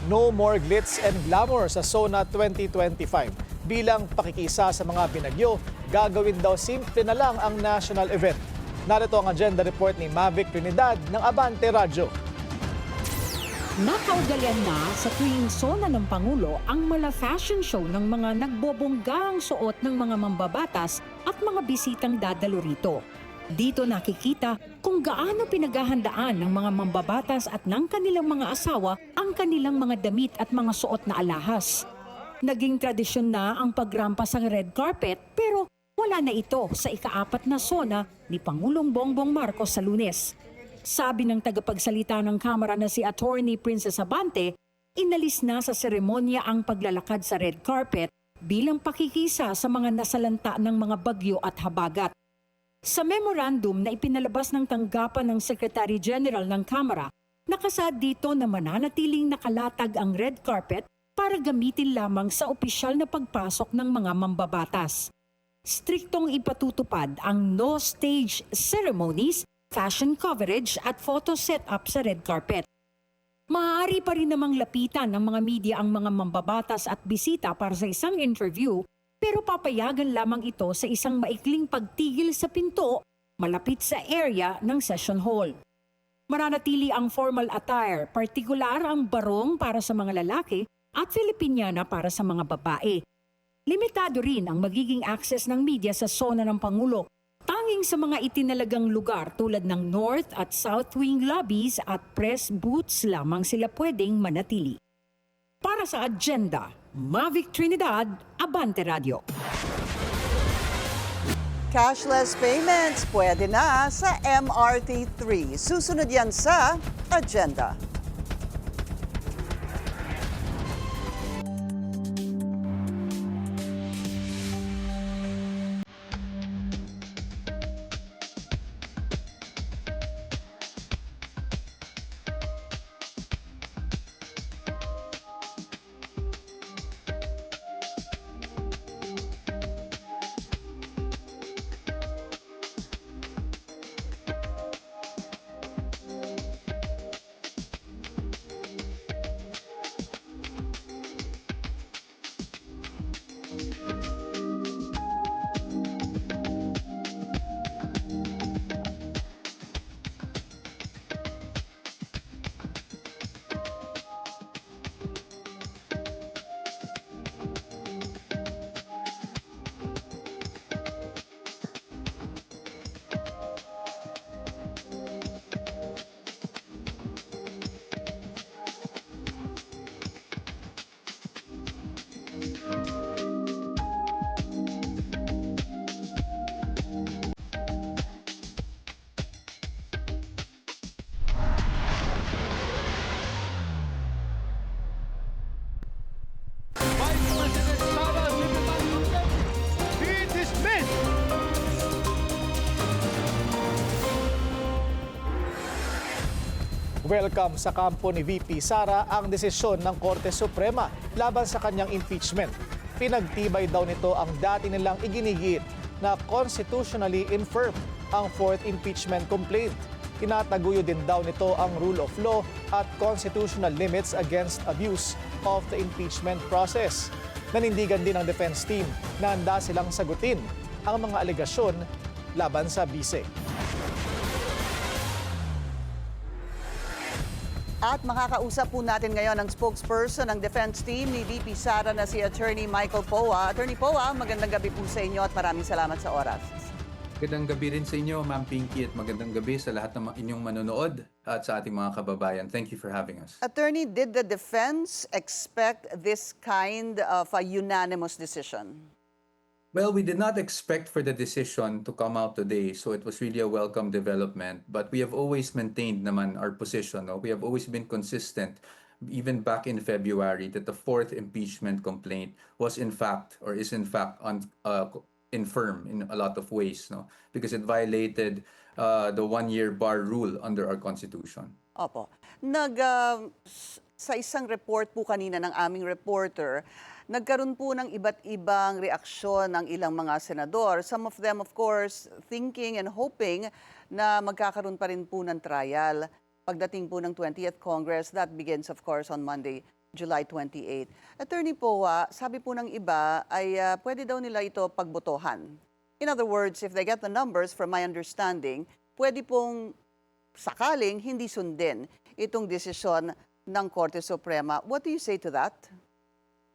No more glitz and glamour sa SONA 2025. Bilang pakikisa sa mga binagyo, gagawin daw simple na lang ang national event. Narito ang agenda report ni Mavic Trinidad ng Abante Radio. Nakaugalian na sa tuwing SONA ng Pangulo ang mala fashion show ng mga nagbobonggang suot ng mga mambabatas at mga bisitang dadalo rito. Dito nakikita kung gaano pinaghahandaan ng mga mambabatas at ng kanilang mga asawa ang kanilang mga damit at mga suot na alahas. Naging tradisyon na ang pagrampa sa red carpet pero wala na ito sa ika-4 na sona ni Pangulong Bongbong Marcos sa Lunes. Sabi ng tagapagsalita ng Kamara na si Attorney Princess Abante, inalis na sa seremonya ang paglalakad sa red carpet bilang pakikisa sa mga nasalanta ng mga bagyo at habagat. Sa memorandum na ipinalabas ng tanggapan ng Secretary General ng Kamara, nakasad dito na mananatiling nakalatag ang red carpet para gamitin lamang sa opisyal na pagpasok ng mga mambabatas. Striktong ipatutupad ang no-stage ceremonies, fashion coverage at photo set-up sa red carpet. Maaari pa rin namang lapitan ng mga media ang mga mambabatas at bisita para sa isang interview, pero papayagan lamang ito sa isang maikling pagtigil sa pinto malapit sa area ng session hall. Mananatili ang formal attire, partikular ang barong para sa mga lalaki at Filipiniana para sa mga babae. Limitado rin ang magiging access ng media sa sona ng Pangulo. Tanging sa mga itinalagang lugar tulad ng North at South Wing lobbies at press booths lamang sila pwedeng manatili. Para sa agenda, Mavic Trinidad, Abante Radio. Cashless payments pwede na sa MRT3. Susunod yan sa agenda. Vice President Sara Duterte be dismissed. Welcome sa kampo ni VP Sara ang desisyon ng Korte Suprema laban sa kanyang impeachment. Pinagtibay daw nito ang dati nilang iginigit na constitutionally infirm ang 4th impeachment complaint. Tinataguyo din daw nito ang rule of law at constitutional limits against abuse of the impeachment process. Nanindigan din ang defense team na handa silang sagutin ang mga alegasyon laban sa bise. At makakausap po natin ngayon ang spokesperson ng defense team ni VP Sara na si Attorney Michael Poa. Attorney Poa, magandang gabi po sa inyo at maraming salamat sa oras. Magandang gabi rin sa inyo, Ma'am Pinky, at magandang gabi sa lahat ng inyong manonood at sa ating mga kababayan. Thank you for having us. Attorney, did the defense expect this kind of a unanimous decision? Well, we did not expect for the decision to come out today, so it was really a welcome development. But we have always maintained naman our position. No? We have always been consistent, even back in February, that the 4th impeachment complaint was in fact, or is in fact, infirm in a lot of ways, no? Because it violated the one-year bar rule under our Constitution. Opo. Sa isang report po kanina ng aming reporter, nagkaroon po ng iba't ibang reaksyon ng ilang mga senador. Some of them, of course, thinking and hoping na magkakaroon pa rin po ng trial pagdating po ng 20th Congress. That begins, of course, on Monday, July 28. Attorney Poa, sabi po ng iba ay pwede daw nila ito pagbotohan. In other words, if they get the numbers, from my understanding, pwede pong sakaling hindi sundin itong desisyon ng Korte Suprema. What do you say to that?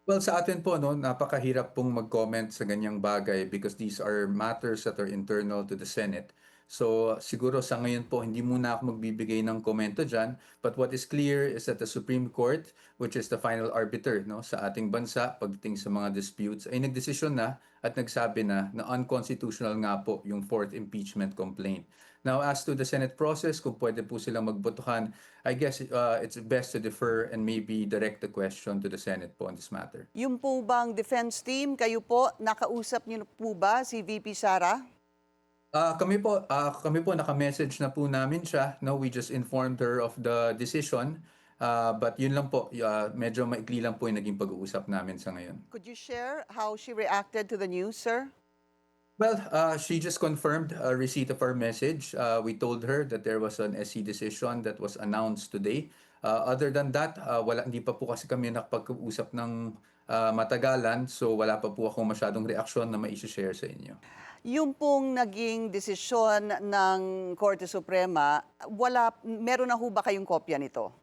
Well, sa atin po, no, napakahirap pong mag-comment sa ganyang bagay because these are matters that are internal to the Senate. So siguro sa ngayon po, hindi muna ako magbibigay ng komento dyan. But what is clear is that the Supreme Court, which is the final arbiter sa ating bansa pagdating sa mga disputes, ay nagdesisyon na at nagsabi na unconstitutional nga po yung fourth impeachment complaint. Now, as to the Senate process, kung pwede po silang magbotohan, I guess it's best to defer and maybe direct the question to the Senate po on this matter. Yung po bang defense team, kayo po, nakausap niyo po ba si VP Sara? Kami po naka-message na po namin siya. No, we just informed her of the decision. But yun lang po, medyo maikli lang po yung naging pag-uusap namin sa ngayon. Could you share how she reacted to the news, sir? Well, she just confirmed receipt of our message. We told her that there was an SC decision that was announced today. Other than that, hindi pa po kasi kami nakapag-usap ng matagalan, so wala pa po akong masyadong reaksyon na ma-share sa inyo. Yung pong naging desisyon ng Korte Suprema, meron na ho ba kayong kopya nito?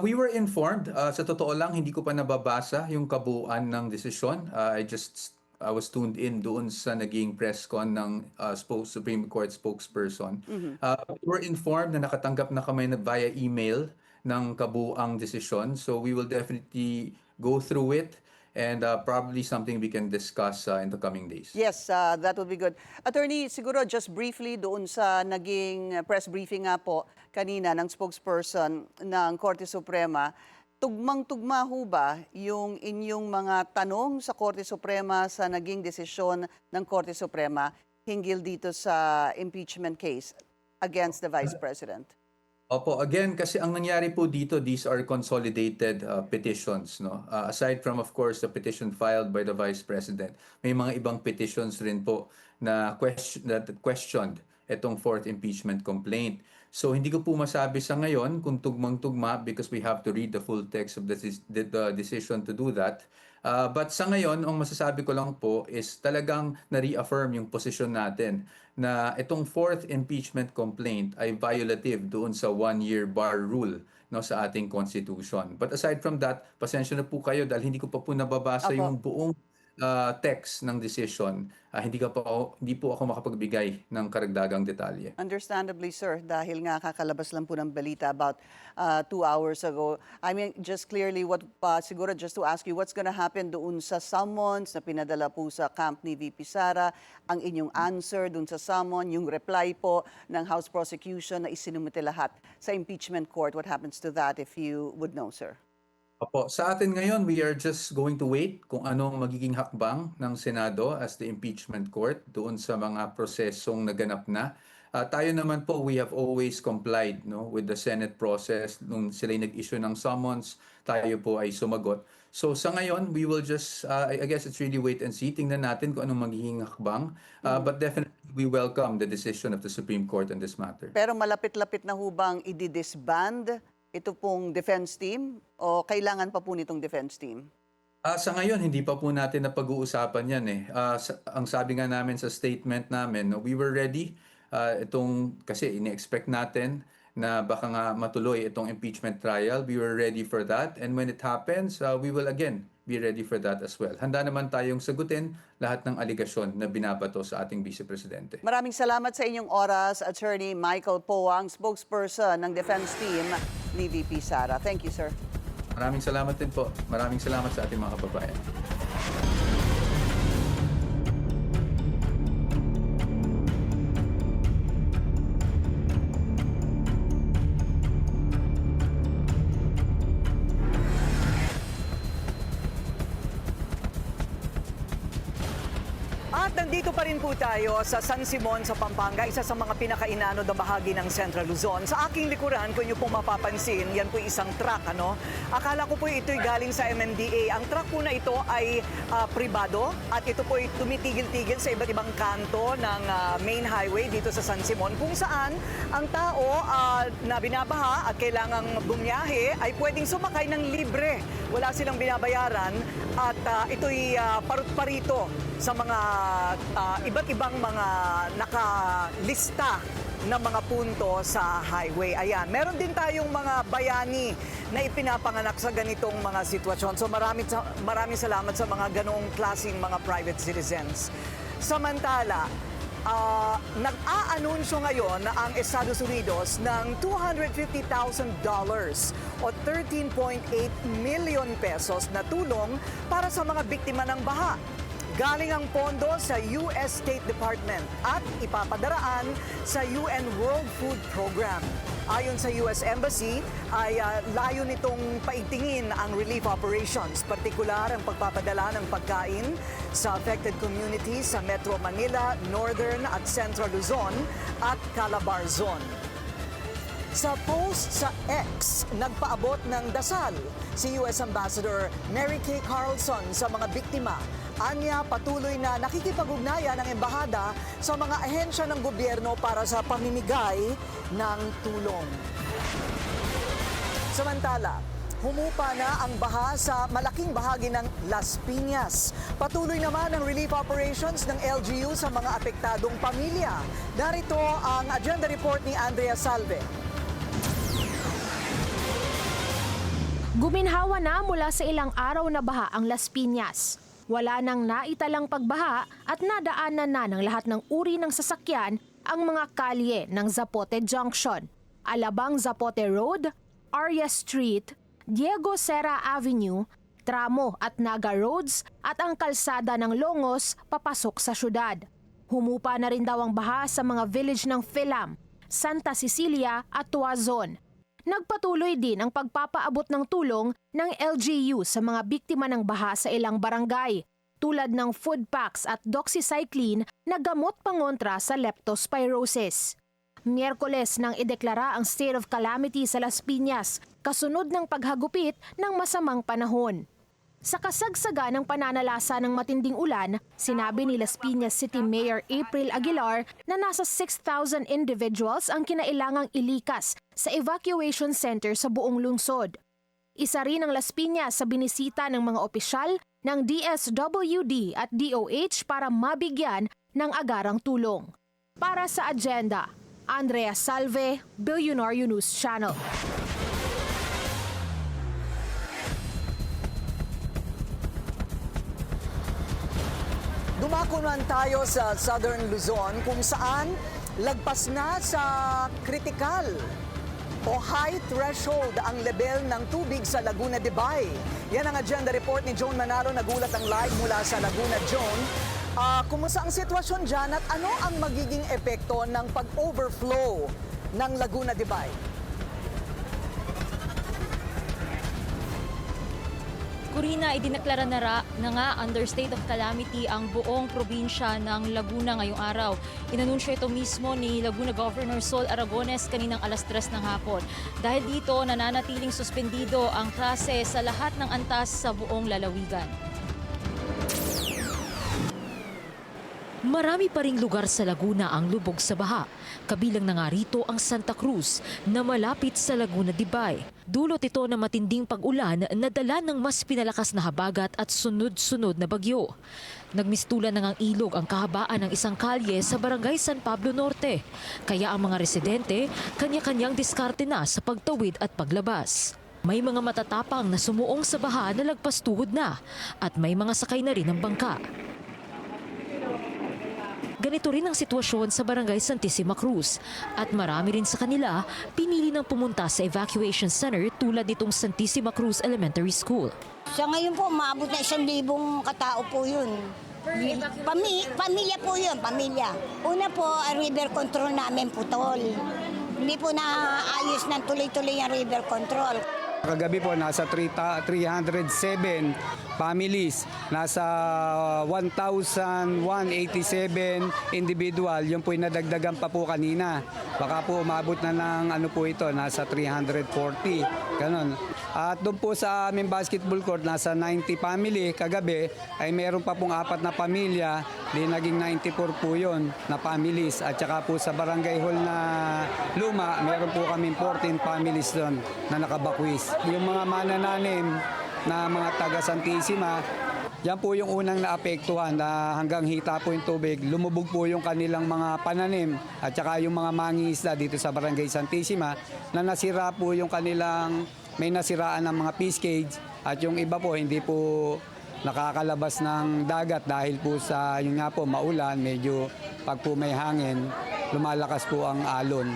We were informed. Sa totoo lang, hindi ko pa nababasa yung kabuuan ng desisyon. I was tuned in doon sa naging press con ng Supreme Court spokesperson. We were informed na nakatanggap na kami via email ng kabuuang desisyon. So we will definitely go through it and probably something we can discuss in the coming days. Yes, that would be good. Attorney, siguro just briefly doon sa naging press briefing nga po kanina ng spokesperson ng Korte Suprema, tugmang-tugma ho ba yung inyong mga tanong sa Korte Suprema sa naging desisyon ng Korte Suprema hinggil dito sa impeachment case against the Vice President? Opo, again, kasi ang nangyari po dito, these are consolidated petitions. No? Aside from, of course, the petition filed by the Vice President, may mga ibang petitions rin po na questioned itong fourth impeachment complaint. So hindi ko po masabi sa ngayon kung tugmang-tugma because we have to read the full text of the decision to do that. But sa ngayon, ang masasabi ko lang po is talagang na-reaffirm yung posisyon natin na itong fourth impeachment complaint ay violative doon sa one-year bar rule sa ating constitution. But aside from that, pasensya na po kayo dahil hindi ko pa po nababasa yung buong text ng decision. Hindi po ako makapagbigay ng karagdagang detalye. Understandably, sir, dahil nga kakalabas lang po ng balita about 2 hours ago. I mean, just clearly, siguro just to ask you, what's gonna happen doon sa summons na pinadala po sa camp ni VP Sara, ang inyong answer doon sa summon, yung reply po ng House Prosecution na isinumite lahat sa impeachment court. What happens to that if you would know, sir? Opo, sa atin ngayon, we are just going to wait kung anong magiging hakbang ng Senado as the impeachment court doon sa mga prosesong naganap na. Tayo naman po, we have always complied with the Senate process. Nung sila'y nag-issue ng summons, tayo po ay sumagot. So sa ngayon, we will just, I guess it's really wait and see. Tingnan natin kung anong magiging hakbang. But definitely, we welcome the decision of the Supreme Court on this matter. Pero malapit-lapit na ho bang i-disband ito pong defense team o kailangan pa po nitong defense team? Sa ngayon, hindi pa po natin napag-uusapan yan eh. Ang sabi nga namin sa statement namin, we were ready. Kasi ini-expect natin na baka nga matuloy itong impeachment trial. We were ready for that. And when it happens, we will again be ready for that as well. Handa naman tayong sagutin lahat ng aligasyon na binabato sa ating Vice Presidente. Maraming salamat sa inyong oras, Attorney Michael Poang, spokesperson ng defense team ni VP Sara. Thank you, sir. Maraming salamat din po. Maraming salamat sa ating mga kababayan. At nandito pa rin po tayo sa San Simon sa Pampanga, isa sa mga pinakainanod na bahagi ng Central Luzon. Sa aking likuran, kung niyo pong mapapansin, yan po isang truck. Akala ko po ito'y galing sa MMDA. Ang truck po na ito ay pribado at ito po ay tumitigil-tigil sa iba't ibang kanto ng main highway dito sa San Simon, kung saan ang tao na binabaha at kailangang bumiyahe ay pwedeng sumakay ng libre. Wala silang binabayaran at ito'y parut-parito sa mga iba't ibang mga nakalista na mga punto sa highway. Ayan, meron din tayong mga bayani na ipinapanganak sa ganitong mga sitwasyon. So maraming salamat sa mga ganong klaseng mga private citizens. Samantala, nag-aanunsyo ngayon ang Estados Unidos ng $250,000 o 13.8 million pesos na tulong para sa mga biktima ng baha. Galing ang pondo sa US State Department at ipapadaraan sa UN World Food Program. Ayon sa US Embassy, ay layo nitong paigtingin ang relief operations, partikular ang pagpapadala ng pagkain sa affected communities sa Metro Manila, Northern at Central Luzon at Calabar Zone. Sa post sa X, nagpaabot ng dasal si US Ambassador Mary Kay Carlson sa mga biktima. Anya, patuloy na nakikipag-ugnayan ng embahada sa mga ahensya ng gobyerno para sa pamimigay ng tulong. Samantala, humupa na ang baha sa malaking bahagi ng Las Piñas. Patuloy naman ang relief operations ng LGU sa mga apektadong pamilya. Narito ang agenda report ni Andrea Salve. Guminhawa na mula sa ilang araw na baha ang Las Piñas. Wala nang naitalang pagbaha at nadaanan na ng lahat ng uri ng sasakyan ang mga kalye ng Zapote Junction, Alabang Zapote Road, Arya Street, Diego Serra Avenue, Tramo at Naga Roads at ang kalsada ng Longos papasok sa syudad. Humupa na rin daw ang baha sa mga village ng Filam, Santa Cecilia at Tuazon. Nagpatuloy din ang pagpapaabot ng tulong ng LGU sa mga biktima ng baha sa ilang barangay, tulad ng food packs at doxycycline na gamot pangontra sa leptospirosis. Miyerkules nang ideklara ang state of calamity sa Las Piñas, kasunod ng paghagupit ng masamang panahon. Sa kasagsaga ng pananalasa ng matinding ulan, sinabi ni Las Piñas City Mayor April Aguilar na nasa 6,000 individuals ang kinailangang ilikas sa evacuation center sa buong lungsod. Isa rin ang Las Piñas sa binisita ng mga opisyal ng DSWD at DOH para mabigyan ng agarang tulong. Para sa agenda, Andrea Salve, Billionaire News Channel. Dumako naman tayo sa Southern Luzon kung saan lagpas na sa critical o high threshold ang level ng tubig sa Laguna de Bay. Yan ang agenda report ni Joan Manalo, nagulat ang live mula sa Laguna. Joan, kumusta ang sitwasyon dyan at ano ang magiging epekto ng pag-overflow ng Laguna de Bay? Corina, idineklara na nga under state of calamity ang buong probinsya ng Laguna ngayong araw. Inanunsyo ito mismo ni Laguna Governor Sol Aragones kaninang alas 3 ng hapon. Dahil dito, nananatiling suspendido ang klase sa lahat ng antas sa buong lalawigan. Marami pa ring lugar sa Laguna ang lubog sa baha. Kabilang na nga rito ang Santa Cruz na malapit sa Laguna de Bay. Dulot ito ng matinding pag-ulan na dala ng mas pinalakas na habagat at sunod-sunod na bagyo. Nagmistulan na ngang ilog ang kahabaan ng isang kalye sa Barangay San Pablo Norte. Kaya ang mga residente kanya-kanyang diskarte na sa pagtawid at paglabas. May mga matatapang na sumuong sa baha na lagpas tuhod na at may mga sakay na rin ng bangka. Ganito rin ang sitwasyon sa Barangay Santissima Cruz at marami rin sa kanila pinili ng pumunta sa evacuation center tulad nitong Santissima Cruz Elementary School. Sa ngayon po, maabot na 1,000 katao po yun. Pamilya po yun, pamilya. Una po, ang river control namin putol. Hindi po naayos ng tuloy-tuloy ang river control. Kagabi po, nasa 307 families, nasa 1,187 individual, yung po nadagdagan pa po kanina. Baka po umabot na ng nasa 340, ganon. At doon po sa aming basketball court, nasa 90 family kagabi, ay meron pa pong 4 na pamilya, di naging 94 po yun na families. At saka po sa barangay hall na Luma, meron po kaming 14 families doon na nakabakwis. Yung mga manananim na mga taga Santissima, yan po yung unang naapektuhan na hanggang hita po yung tubig, lumubog po yung kanilang mga pananim at saka yung mga mangingisda dito sa Barangay Santissima na nasira po yung kanilang, may nasiraan ng mga fish cage at yung iba po hindi po nakakalabas ng dagat dahil po sa yun nga po maulan, medyo pag po may hangin, lumalakas po ang alon.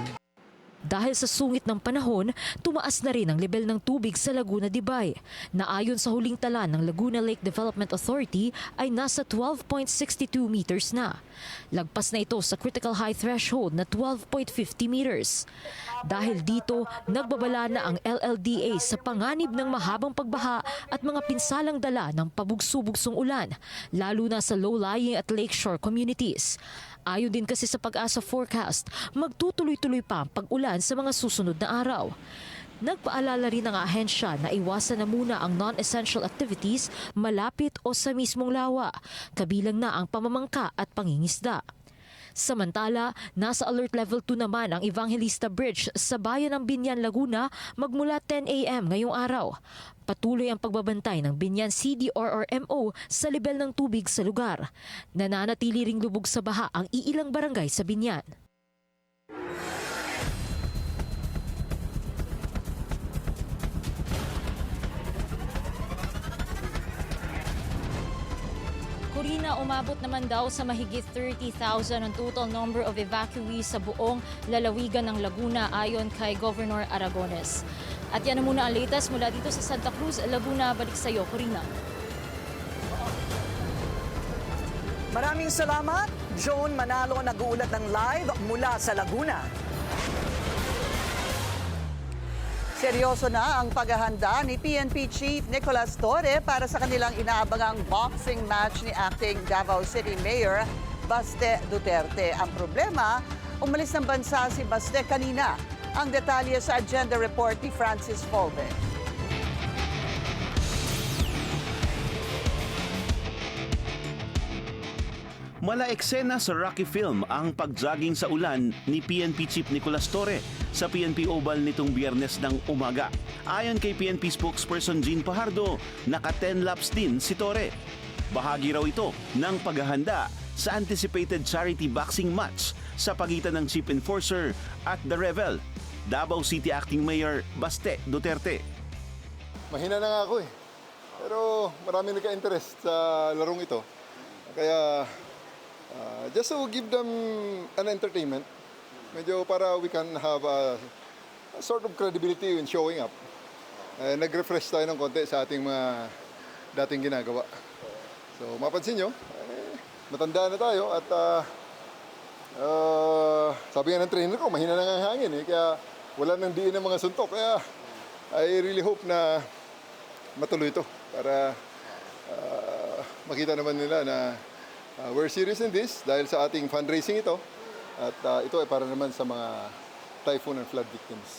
Dahil sa sungit ng panahon, tumaas na rin ang level ng tubig sa Laguna Dibay, na ayon sa huling tala ng Laguna Lake Development Authority ay nasa 12.62 meters na. Lagpas na ito sa critical high threshold na 12.50 meters. Dahil dito, nagbabala na ang LLDA sa panganib ng mahabang pagbaha at mga pinsalang dala ng pabugso-bugsong ulan, lalo na sa low-lying at lakeshore communities. Ayon din kasi sa Pag-asa forecast, magtutuloy-tuloy pa ang pag-ulan sa mga susunod na araw. Nagpaalala rin ang ahensya na iwasan na muna ang non-essential activities malapit o sa mismong lawa, kabilang na ang pamamangka at pangingisda. Samantala, nasa alert level 2 naman ang Evangelista Bridge sa bayan ng Binyan, Laguna magmula 10 a.m. ngayong araw. Patuloy ang pagbabantay ng Binyan CDRRMO sa level ng tubig sa lugar. Nananatili ring lubog sa baha ang iilang barangay sa Binyan. Corina, umabot naman daw sa mahigit 30,000 ang total number of evacuees sa buong lalawigan ng Laguna ayon kay Governor Aragones. At yan na muna ang latest mula dito sa Santa Cruz, Laguna. Balik sa iyo, Corina. Maraming salamat. Joan Manalo nag-uulat ng live mula sa Laguna. Seryoso na ang paghahanda ni PNP Chief Nicolas Torre para sa kanilang inaabangang boxing match ni acting Davao City Mayor Baste Duterte. Ang problema, umalis ng bansa si Baste kanina. Ang detalye sa agenda report ni Francis Folve. Mala eksena sa Rocky Film ang pagjogging sa ulan ni PNP Chief Nicolas Torre sa PNP Oval nitong Biyernes ng umaga. Ayon kay PNP spokesperson Jean Pajardo, naka 10 laps din si Torre. Bahagi raw ito ng paghahanda sa anticipated charity boxing match sa pagitan ng Chief Enforcer at The Rebel, Davao City Acting Mayor Baste Duterte. Mahina na nga ako eh. Pero marami nagka-interest sa larong ito. Kaya just to give them an entertainment, medyo para we can have a sort of credibility in showing up. Nag-refresh tayo ng konti sa ating mga dating ginagawa. So mapansin nyo, matanda na tayo at sabi nga ng trainer ko, mahina na nga ang hangin eh. Kaya wala nang diin ng mga suntok. Kaya I really hope na matuloy ito para makita naman nila na we're serious in this dahil sa ating fundraising ito at ito ay para naman sa mga typhoon and flood victims.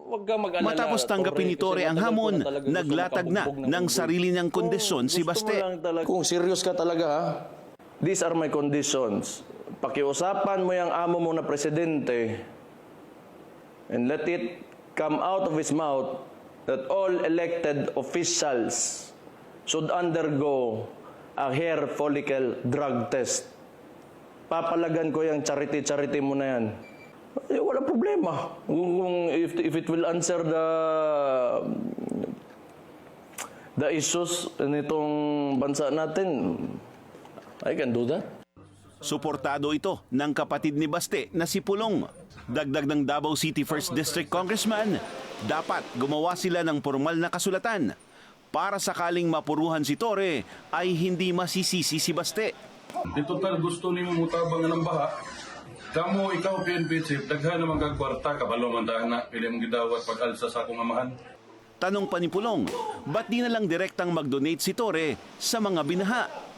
Matapos tanggapin ni Torre ang hamon, naglatag na ng sarili niyang kondisyon si Baste. Kung serious ka talaga, these are my conditions. Pakiusapan mo yung amo mo na presidente and let it come out of his mouth that all elected officials should undergo a hair follicle drug test. Papalagan ko yung charity mo na yan. Wala problema. If it will answer the issues nitong bansa natin, I can do that. Suportado ito ng kapatid ni Baste na si Pulong. Dagdag ng Davao City 1st District Congressman, dapat gumawa sila ng formal na kasulatan para sakaling mapuruhan si Torre ay hindi masisisi si Baste. Dito tal gusto ni mo mutabangan ng baha. Kamo ikaw PNP Chief, daghan naman kag kwarta kabalo man na pili mong gidawat pag-alsa sa akong amahan. Tanong pa ni Pulong, ba't di na lang direktang mag-donate si Torre sa mga binaha?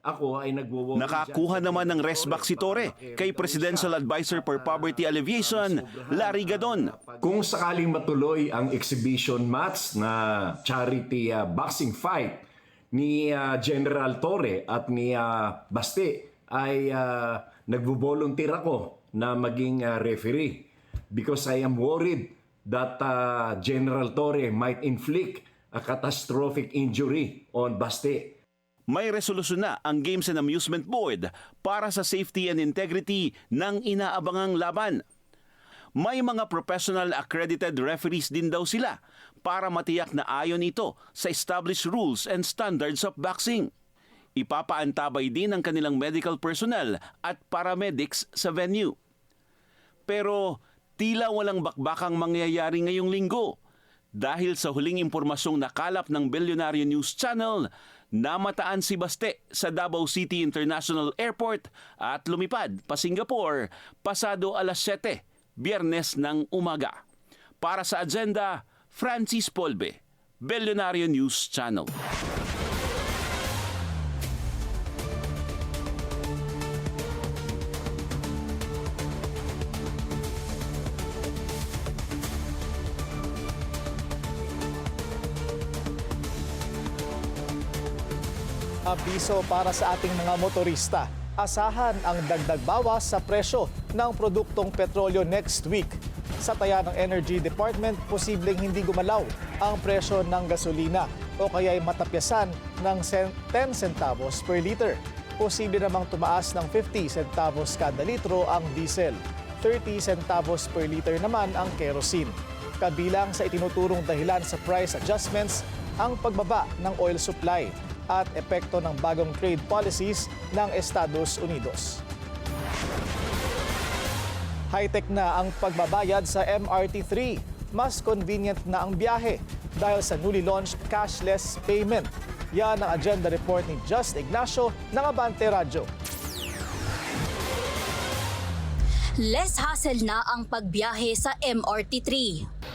Ako ay Nakakuha naman ng restback si Torre kay Presidential Advisor for Poverty Alleviation, Larry Gadon. Kung sakaling matuloy ang exhibition match na charity boxing fight ni General Torre at ni Baste, ay nagvo-volunteer ako na maging referee because I am worried that General Torre might inflict a catastrophic injury on Baste. May resolusyon na ang Games and Amusement Board para sa safety and integrity ng inaabangang laban. May mga professional accredited referees din daw sila para matiyak na ayon ito sa established rules and standards of boxing. Ipapaantabay din ang kanilang medical personnel at paramedics sa venue. Pero tila walang bakbakang mangyayari ngayong linggo dahil sa huling impormasyong nakalap ng Billionaire News Channel, namataan si Baste sa Davao City International Airport at lumipad pa Singapore pasado alas 7, Biyernes ng umaga. Para sa agenda, Francis Polbe, Billionaire News Channel. Abiso para sa ating mga motorista. Asahan ang dagdag bawas sa presyo ng produktong petrolyo next week. Sa taya ng Energy Department, posibleng hindi gumalaw ang presyo ng gasolina o kaya'y matapyasan ng 10 centavos per liter. Posible namang tumaas ng 50 centavos kada litro ang diesel. 30 centavos per liter naman ang kerosene. Kabilang sa itinuturong dahilan sa price adjustments ang pagbaba ng oil supply at epekto ng bagong trade policies ng Estados Unidos. High-tech na ang pagbabayad sa MRT3. Mas convenient na ang biyahe dahil sa newly launched cashless payment. Yan ang agenda report ni Just Ignacio ng Abante Radyo. Less hassle na ang pagbiyahe sa MRT3.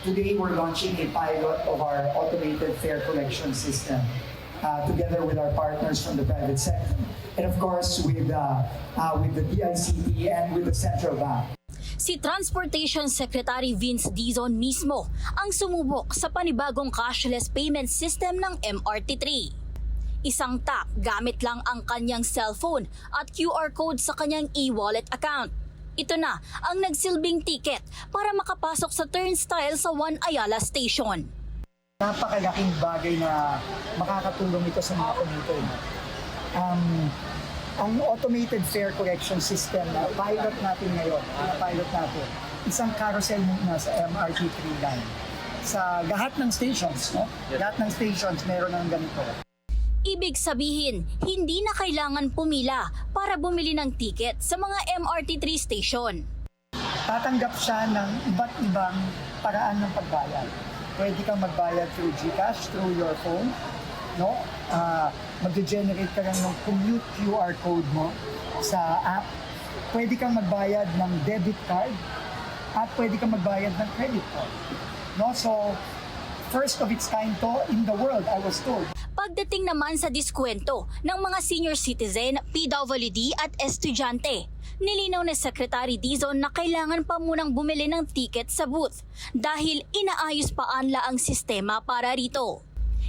Today we're launching a pilot of our automated fare collection system together with our partners from the private sector and of course with the DICT and with the central bank. Si Transportation Secretary Vince Dizon mismo ang sumubok sa panibagong cashless payment system ng MRT3. Isang tap gamit lang ang kanyang cellphone at QR code sa kanyang e-wallet account. Ito na ang nagsilbing ticket para makapasok sa turnstile sa One Ayala Station. Napakalaking bagay na makakatulong ito sa mga commuter. Ang automated fare collection system na pilot natin ngayon, isang carousel muna sa MRT3 line. Sa lahat ng stations, lahat ng stations meron ng ganito. Ibig sabihin, hindi na kailangan pumila para bumili ng ticket sa mga MRT3 station. Tatanggap siya ng iba't ibang paraan ng pagbayad. Pwede kang magbayad through GCash, through your phone, mag-generate ka lang ng commute QR code mo sa app. Pwede kang magbayad ng debit card at pwede kang magbayad ng credit card. So, first of its kind to in the world, I was told. Pagdating naman sa diskwento ng mga senior citizen, PWD at estudyante, nilinaw na Secretary Dizon na kailangan pa munang bumili ng ticket sa booth dahil inaayos pa anla ang sistema para rito.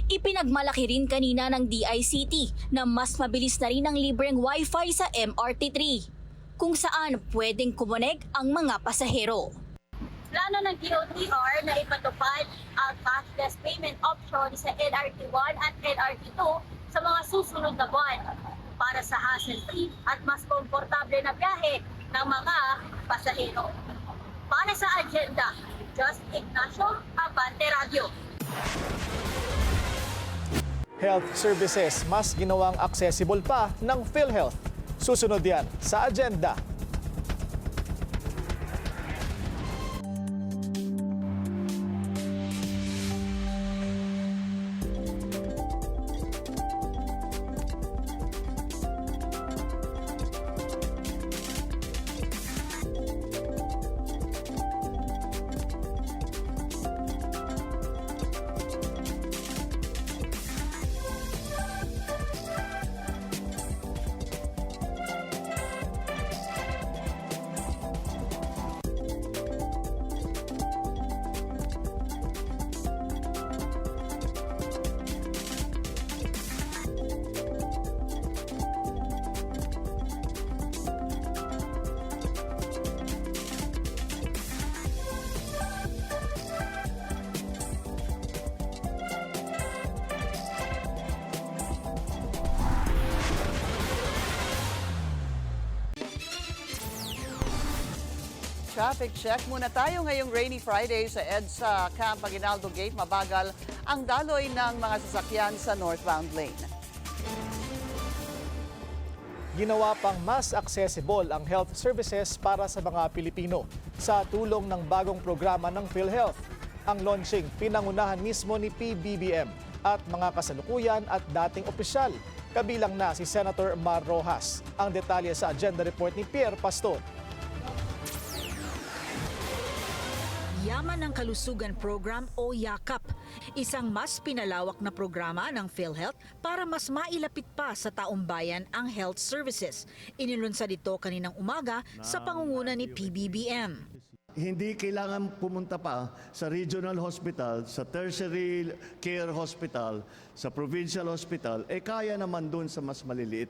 Ipinagmalaki rin kanina ng DICT na mas mabilis na rin ang libreng wifi sa MRT3, kung saan pwedeng kumonek ang mga pasahero. Plano ng DOTR na ipatupad ang cashless payment option sa LRT1 at LRT2 sa mga susunod na buwan para sa hassle-free at mas komportable na biyahe ng mga pasahero. Para sa agenda, Just Ignacio, Abante Radio. Health services mas ginawang accessible pa ng PhilHealth. Susunod yan sa agenda. Traffic check muna tayo ngayong rainy Friday sa EDSA Camp Aguinaldo Gate. Mabagal ang daloy ng mga sasakyan sa northbound lane. ginawa pang mas accessible ang health services para sa mga Pilipino sa tulong ng bagong programa ng PhilHealth. Ang launching pinangunahan mismo ni PBBM at mga kasalukuyan at dating opisyal. Kabilang na si Senator Mar Rojas. Ang detalye sa agenda report ni Pierre Pastor. Yaman ng Kalusugan Program o YAKAP, isang mas pinalawak na programa ng PhilHealth para mas mailapit pa sa taong bayan ang health services. Inilunsad ito kaninang umaga sa pangunguna ni PBBM. Hindi kailangan pumunta pa sa regional hospital, sa tertiary care hospital, sa provincial hospital, kaya naman doon sa mas maliliit.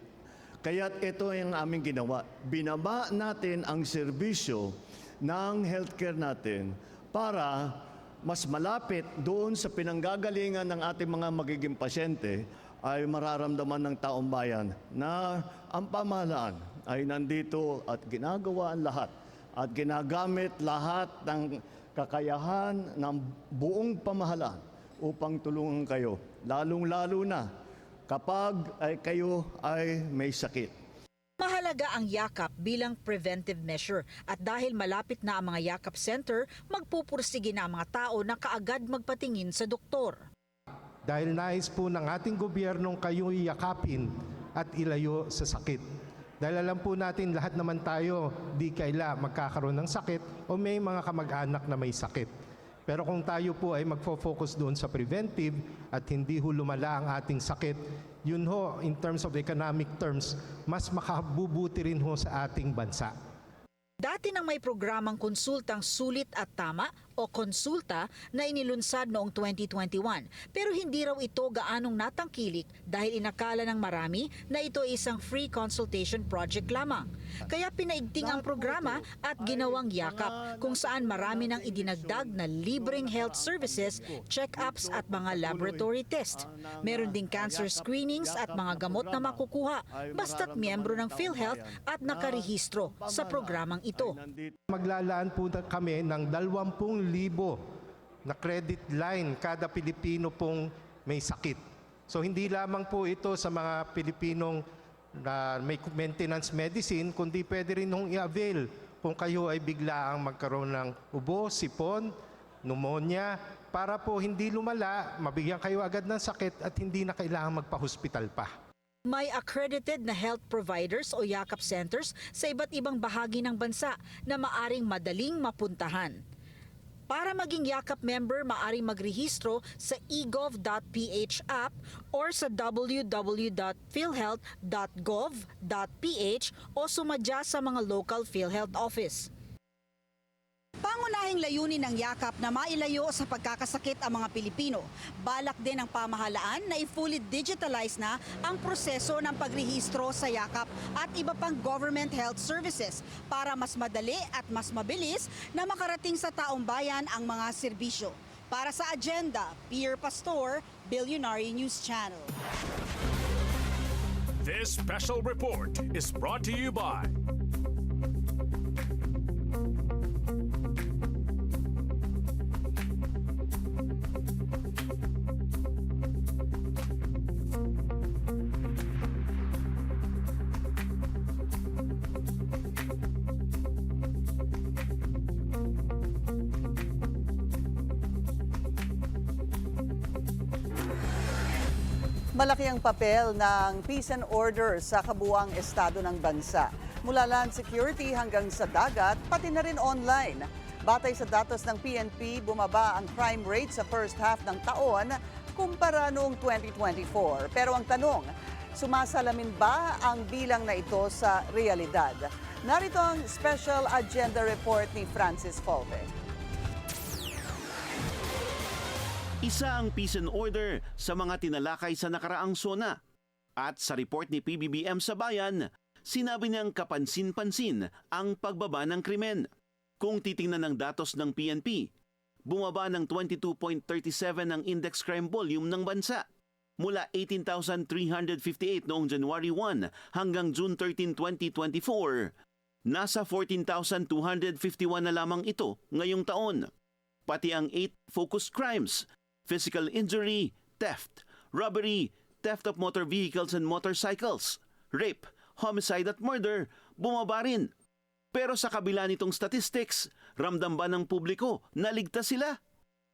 Kaya ito yung aming ginawa. Binaba natin ang serbisyo ng healthcare natin para mas malapit doon sa pinanggagalingan ng ating mga magiging pasyente ay mararamdaman ng taong bayan na ang pamahalaan ay nandito at ginagawa ang lahat at ginagamit lahat ng kakayahan ng buong pamahalaan upang tulungan kayo, lalong-lalo na kapag kayo ay may sakit. Mahalaga ang YAKAP bilang preventive measure at dahil malapit na ang mga YAKAP Center, magpupursige na ang mga tao na kaagad magpatingin sa doktor. Dahil nais po ng ating gobyernong kayo'y yakapin at ilayo sa sakit. Dahil alam po natin lahat naman tayo di kaila magkakaroon ng sakit o may mga kamag-anak na may sakit. Pero kung tayo po ay magfo-focus doon sa preventive at hindi ho lumala ang ating sakit, yun ho, in terms of economic terms, mas makabubuti rin ho sa ating bansa. Dati nang may programang konsultang sulit at tama o konsulta na inilunsad noong 2021. Pero hindi raw ito gaanong natangkilik dahil inakala ng marami na ito ay isang free consultation project lamang. Kaya pinaigting ang programa at ginawang YAKAP kung saan marami nang idinagdag na libreng health services, check-ups at mga laboratory test. Meron ding cancer screenings at mga gamot na makukuha basta't miyembro ng PhilHealth at nakarehistro sa programang ito. Maglalaan po kami ng 20,000 na credit line kada Pilipino pong may sakit. So hindi lamang po ito sa mga Pilipinong na may maintenance medicine, kundi pwede rin nung i-avail kung kayo ay biglaang magkaroon ng ubo, sipon, pneumonia, para po hindi lumala, mabigyan kayo agad ng sakit at hindi na kailangan magpa-hospital pa. May accredited na health providers o YAKAP centers sa iba't ibang bahagi ng bansa na maaring madaling mapuntahan. Para maging YAKAP member, maaring magrehistro sa egov.ph app or sa www.philhealth.gov.ph o sumadya sa mga local PhilHealth office. Pangunahing layunin ng YAKAP na mailayo sa pagkakasakit ang mga Pilipino. Balak din ng pamahalaan na i-fully digitalize na ang proseso ng pagrehistro sa YAKAP at iba pang government health services para mas madali at mas mabilis na makarating sa taong bayan ang mga serbisyo. Para sa agenda, Pierre Pastor, Billionaire News Channel. This special report is brought to you by Malaki ang papel ng peace and order sa kabuuang estado ng bansa. Mula land security hanggang sa dagat, pati na rin online. Batay sa datos ng PNP, bumaba ang crime rate sa first half ng taon kumpara noong 2024. Pero ang tanong, sumasalamin ba ang bilang na ito sa realidad? Narito ang special agenda report ni Francis Folve. Isa ang peace and order sa mga tinalakay sa nakaraang SONA. At sa report ni PBBM sa bayan, sinabi niyang kapansin-pansin ang pagbaba ng krimen. Kung titingnan ng datos ng PNP, bumaba ng 22.37 ang index crime volume ng bansa. Mula 18,358 noong January 1 hanggang June 13, 2024, nasa 14,251 na lamang ito ngayong taon. Pati ang 8 focused crimes, physical injury, theft, robbery, theft of motor vehicles and motorcycles, rape, homicide at murder, bumaba rin. Pero sa kabila nitong statistics, ramdam ba ng publiko na ligtas sila?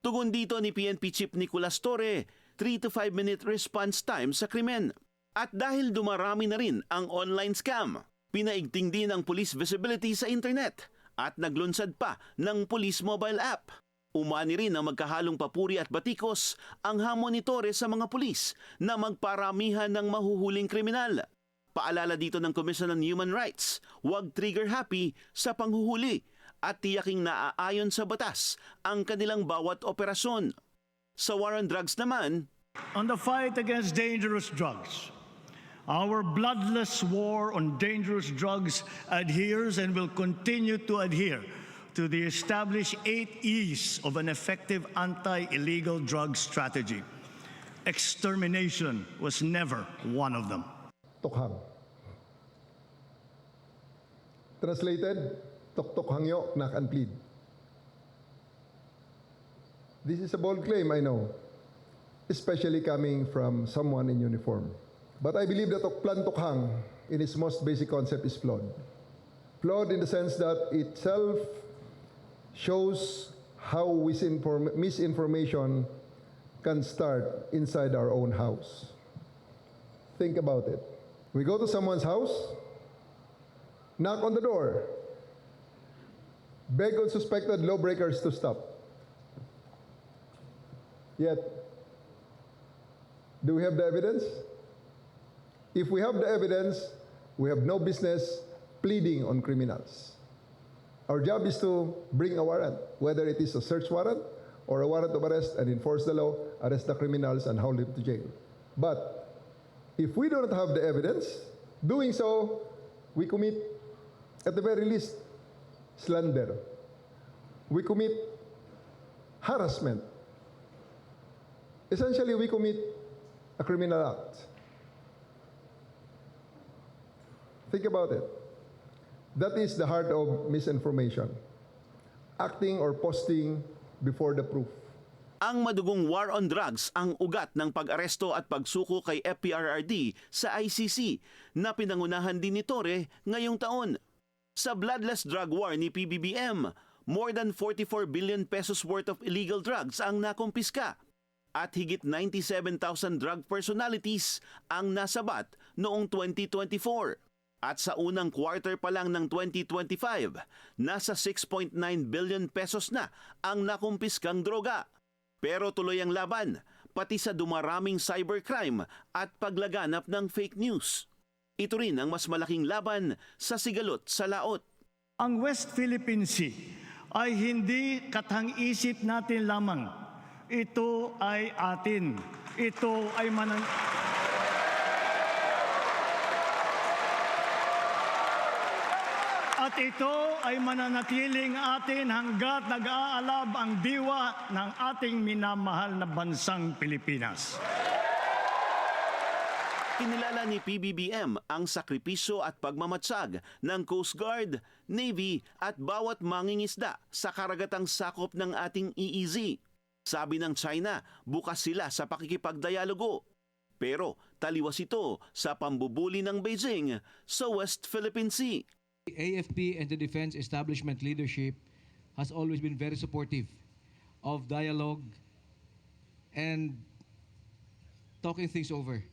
Tugon dito ni PNP Chief Nicolas Torre, 3 to 5 minute response time sa krimen. At dahil dumarami na rin ang online scam, pinaigting din ang police visibility sa internet at naglunsad pa ng police mobile app. Umani rin ang magkahalong papuri at batikos ang hamon ni Torre sa mga pulis na magparamihan ng mahuhuling kriminal. Paalala dito ng Commission on Human Rights, huwag trigger happy sa panghuhuli at tiyaking naaayon sa batas ang kanilang bawat operasyon. Sa war on drugs naman, on the fight against dangerous drugs, our bloodless war on dangerous drugs adheres and will continue to adhere to the established 8 E's of an effective anti-illegal drug strategy. Extermination was never one of them. Tokhang. Translated, tok hangyo, knock and plead. This is a bold claim, I know, especially coming from someone in uniform. But I believe that Plan Tokhang, in its most basic concept, is flawed. Flawed in the sense that itself shows how misinformation can start inside our own house. Think about it. We go to someone's house, knock on the door, beg unsuspected lawbreakers to stop. Yet, do we have the evidence? If we have the evidence, we have no business pleading on criminals. Our job is to bring a warrant, whether it is a search warrant or a warrant of arrest, and enforce the law, arrest the criminals, and haul them to jail. But if we do not have the evidence, doing so, we commit, at the very least, slander. We commit harassment. Essentially, we commit a criminal act. Think about it. That is the heart of misinformation. Acting or posting before the proof. ang madugong war on drugs ang ugat ng pag-aresto at pagsuko kay FPRRD sa ICC na pinangunahan din ni Torre ngayong taon. Sa bloodless drug war ni PBBM, more than 44 billion pesos worth of illegal drugs ang nakumpiska at higit 97,000 drug personalities ang nasabat noong 2024. At sa unang quarter pa lang ng 2025, nasa 6.9 billion pesos na ang nakumpiskang droga. Pero tuloy ang laban, pati sa dumaraming cybercrime at paglaganap ng fake news. Ito rin ang mas malaking laban sa sigalot sa laot. Ang West Philippine Sea ay hindi katang-isip natin lamang. Ito ay atin. Ito ay At ito ay mananatiling atin hanggat nag-aalab ang diwa ng ating minamahal na bansang Pilipinas. Kinilala ni PBBM ang sakripisyo at pagmamatsag ng Coast Guard, Navy at bawat mangingisda sa karagatang sakop ng ating EEZ. Sabi ng China, bukas sila sa pakikipagdialogo. Pero taliwas ito sa pambubuli ng Beijing sa West Philippine Sea. The AFP and the defense establishment leadership has always been very supportive of dialogue and talking things over.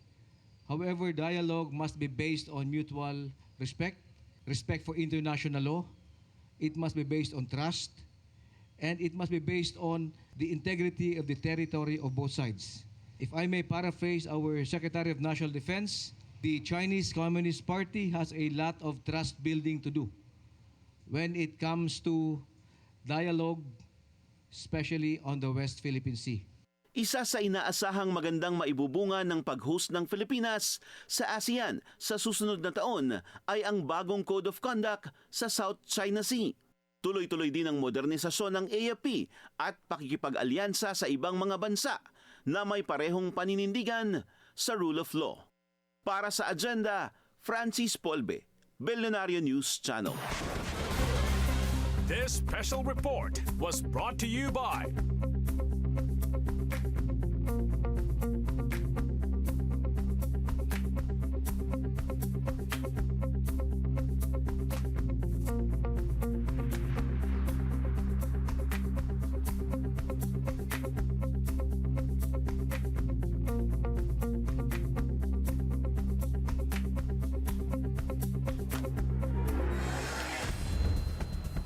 However, dialogue must be based on mutual respect, respect for international law. It must be based on trust, and it must be based on the integrity of the territory of both sides. If I may paraphrase our Secretary of National Defense, the Chinese Communist Party has a lot of trust building to do when it comes to dialogue, especially on the West Philippine Sea. Isa sa inaasahang magandang maibubunga ng pag-host ng Pilipinas sa ASEAN sa susunod na taon ay ang bagong Code of Conduct sa South China Sea. Tuloy-tuloy din ang modernisasyon ng AFP at pakikipag-alyansa sa ibang mga bansa na may parehong paninindigan sa rule of law. Para sa Agenda, Francis Polbe, Billionario News Channel. This special report was brought to you by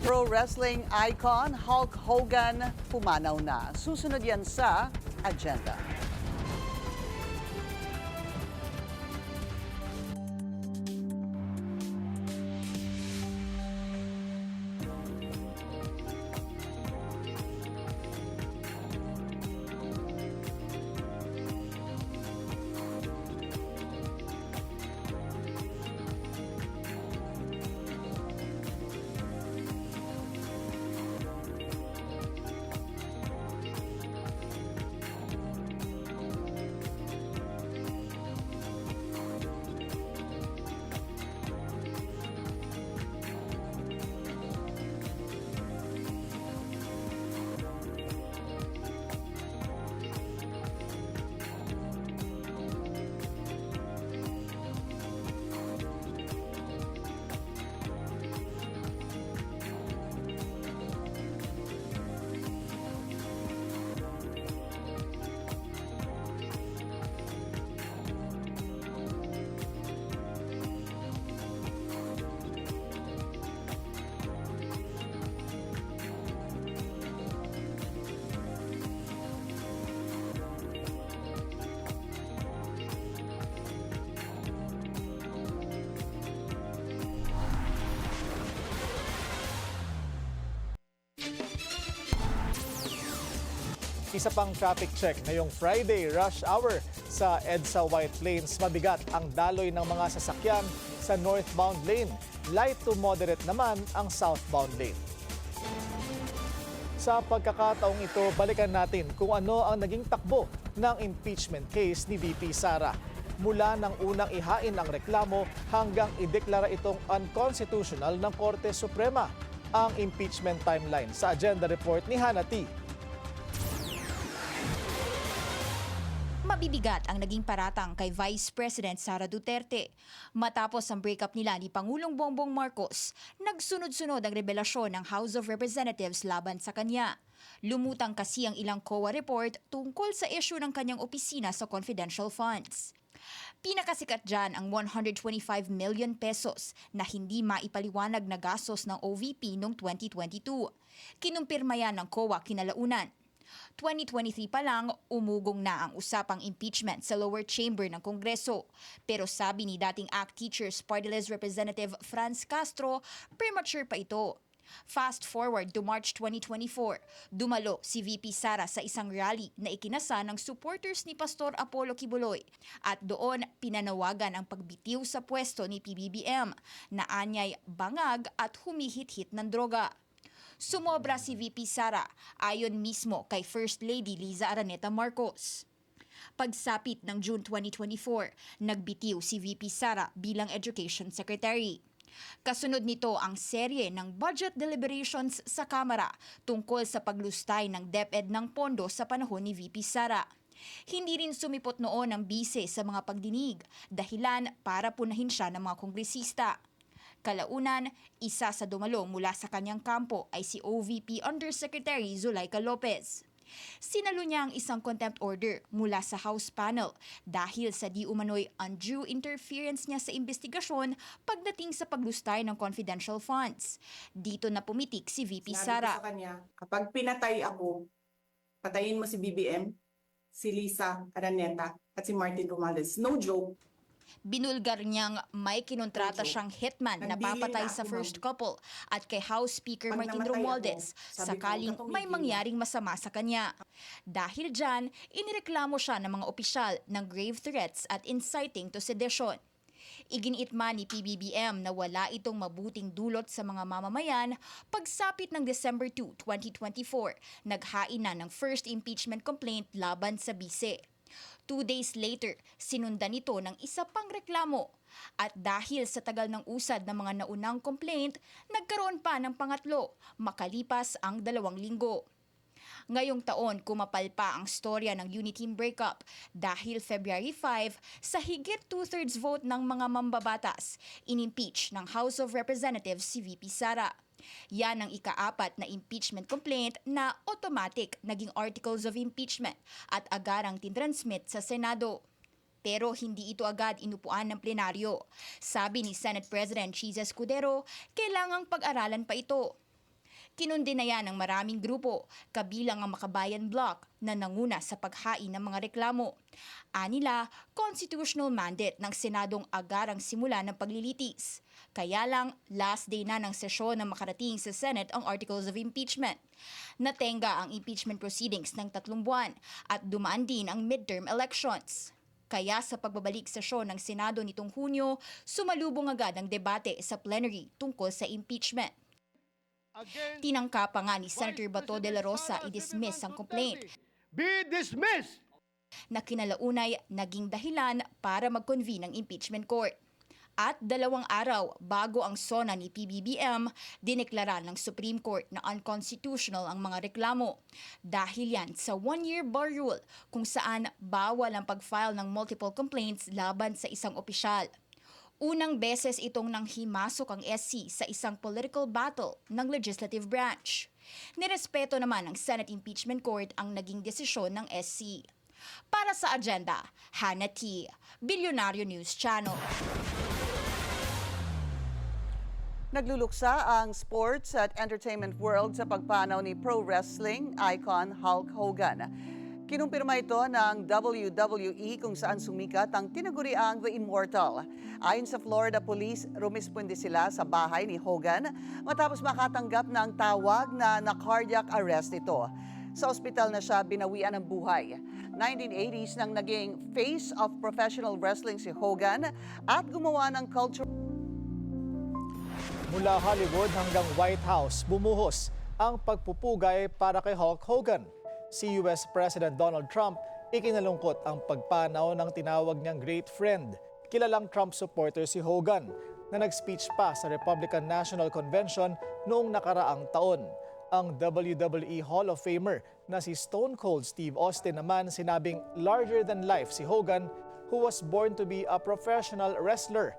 Pro wrestling icon Hulk Hogan pumanaw na. Susunod yan sa agenda. Isa pang traffic check ngayong Friday rush hour sa EDSA White Plains. Mabigat ang daloy ng mga sasakyan sa northbound lane. Light to moderate naman ang southbound lane. Sa pagkakataong ito, balikan natin kung ano ang naging takbo ng impeachment case ni VP Sara. Mula ng unang ihain ang reklamo hanggang ideklara itong unconstitutional ng Korte Suprema. Ang impeachment timeline sa agenda report ni Hannah T. Mabibigat ang naging paratang kay Vice President Sara Duterte. Matapos ang breakup nila ni Pangulong Bongbong Marcos, nagsunod-sunod ang revelasyon ng House of Representatives laban sa kanya. Lumutang kasi ang ilang COA report tungkol sa issue ng kanyang opisina sa confidential funds. Pinakasikat dyan ang 125 million pesos na hindi maipaliwanag na gastos ng OVP noong 2022. Kinumpirma yan ng COA kinalaunan. 2023 pa lang, umugong na ang usapang impeachment sa lower chamber ng Kongreso. Pero sabi ni dating ACT Teachers Party List Representative Franz Castro, premature pa ito. Fast forward to March 2024, dumalo si VP Sara sa isang rally na ikinasa ng supporters ni Pastor Apollo Kibuloy. At doon, pinanawagan ang pagbitiw sa pwesto ni PBBM na anyay bangag at humihit-hit ng droga. Sumobra si VP Sara ayon mismo kay First Lady Liza Araneta Marcos. Pagsapit ng June 2024, nagbitiw si VP Sara bilang Education Secretary. Kasunod nito ang serye ng budget deliberations sa Kamara tungkol sa paglustay ng DepEd ng pondo sa panahon ni VP Sara. Hindi rin sumipot noon ang bise sa mga pagdinig, dahilan para punahin siya ng mga kongresista. Kalaunan, isa sa dumalo mula sa kanyang kampo ay si OVP Undersecretary Zulaika Lopez. Sinalo niya ang isang contempt order mula sa House panel dahil sa di umano'y undue interference niya sa investigasyon pagdating sa paglustay ng confidential funds. Dito na pumitik si VP Sara. Sinabi ko sa kanya, kapag pinatay ako, patayin mo si BBM, si Liza Araneta at si Martin Romualdez. No joke. Binulgar niyang may kinontrata siyang hitman na papatay sa first couple at kay House Speaker Martin Romualdez sakaling may mangyaring masama sa kanya. Dahil dyan, inireklamo siya ng mga opisyal ng grave threats at inciting to sedition. Iginiit man ni PBBM na wala itong mabuting dulot sa mga mamamayan pagsapit ng December 2, 2024, naghain na ng first impeachment complaint laban sa bise. 2 days later, sinundan nito ng isa pang reklamo. At dahil sa tagal ng usad ng mga naunang complaint, nagkaroon pa ng pangatlo, makalipas ang 2 linggo. Ngayong taon, kumapal pa ang storya ng Uniteam breakup dahil February 5, sa higit 2/3 vote ng mga mambabatas, inimpeach ng House of Representatives si VP Sara. Yan ang ika-4 na impeachment complaint na automatic naging articles of impeachment at agarang tinransmit sa Senado. Pero hindi ito agad inupuan ng plenaryo. Sabi ni Senate President Cheese Escudero, kailangang pag-aralan pa ito. Kinundi na yan ng maraming grupo, kabilang ang Makabayan Bloc na nanguna sa paghain ng mga reklamo. Anila, constitutional mandate ng Senadong agarang simula ng paglilitis. Kaya lang, last day na ng sesyon na makarating sa Senate ang articles of impeachment. Natenga ang impeachment proceedings ng 3 buwan at dumaan din ang midterm elections. Kaya sa pagbabalik sesyon ng Senado nitong Hunyo, sumalubong agad ang debate sa plenary tungkol sa impeachment. Tinangka pa nga ni Senator Bato de la Rosa i-dismiss ang complaint. Be dismissed! Na kinalaunay naging dahilan para mag-convene ang impeachment court. At 2 araw bago ang SONA ni PBBM, dineklara ng Supreme Court na unconstitutional ang mga reklamo. Dahil yan sa 1-year bar rule kung saan bawal ang pag-file ng multiple complaints laban sa isang opisyal. Unang beses itong nanghimasok ang SC sa isang political battle ng legislative branch. Nirespeto naman ng Senate Impeachment Court ang naging desisyon ng SC. Para sa agenda, Hannah T., Bilyonaryo News Channel. Nagluluksa ang sports at entertainment world sa pagpanaw ni pro wrestling icon Hulk Hogan. Kinumpirma ito ng WWE kung saan sumikat ang tinaguriang The Immortal. Ayon sa Florida Police, rumisponde sila sa bahay ni Hogan matapos makatanggap ng tawag na cardiac arrest ito. Sa ospital na siya binawian ng buhay. 1980s nang naging face of professional wrestling si Hogan at gumawa ng culture. Mula Hollywood hanggang White House, bumuhos ang pagpupugay para kay Hulk Hogan. Si US President Donald Trump ikinalungkot ang pagpanaw ng tinawag niyang great friend. Kilalang Trump supporter si Hogan na nag-speech pa sa Republican National Convention noong nakaraang taon. Ang WWE Hall of Famer na si Stone Cold Steve Austin naman sinabing larger than life si Hogan, who was born to be a professional wrestler.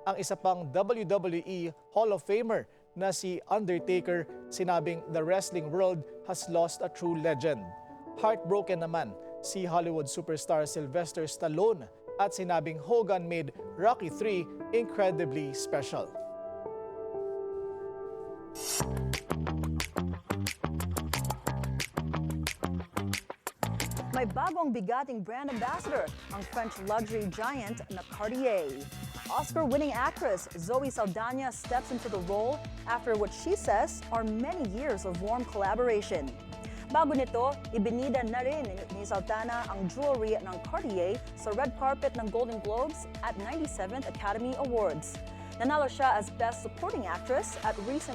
Ang isa pang WWE Hall of Famer na si Undertaker sinabing the wrestling world has lost a true legend. Heartbroken naman si Hollywood superstar Sylvester Stallone at sinabing Hogan made Rocky III incredibly special. May bagong bigating brand ambassador, ang French luxury giant na Cartier. Oscar-winning actress Zoe Saldana steps into the role after what she says are many years of warm collaboration. Bago nito, ibinida na rin ni Saldana ang jewelry ng Cartier sa red carpet ng Golden Globes at 97th Academy Awards. Nanalo siya as Best Supporting Actress at recent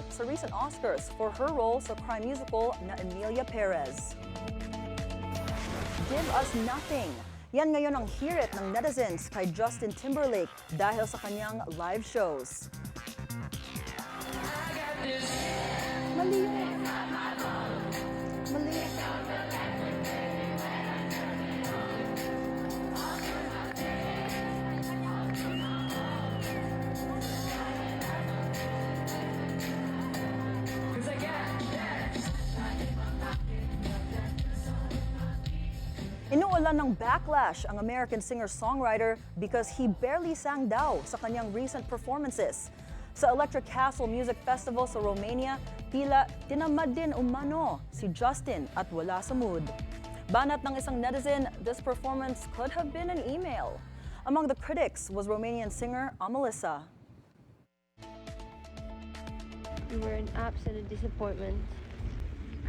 Oscars for her role sa crime musical na Emilia Perez. Give Us Nothing. Yan ngayon ang hirit ng netizens kay Justin Timberlake dahil sa kanyang live shows. Mali yun. Mali. Inuulan ng backlash ang American singer-songwriter because he barely sang daw sa kanyang recent performances. Sa Electric Castle Music Festival sa Romania, tila tinamad din umano si Justin at wala sa mood. Banat ng isang netizen, this performance could have been an email. Among the critics was Romanian singer Amelissa. You were an absolute disappointment.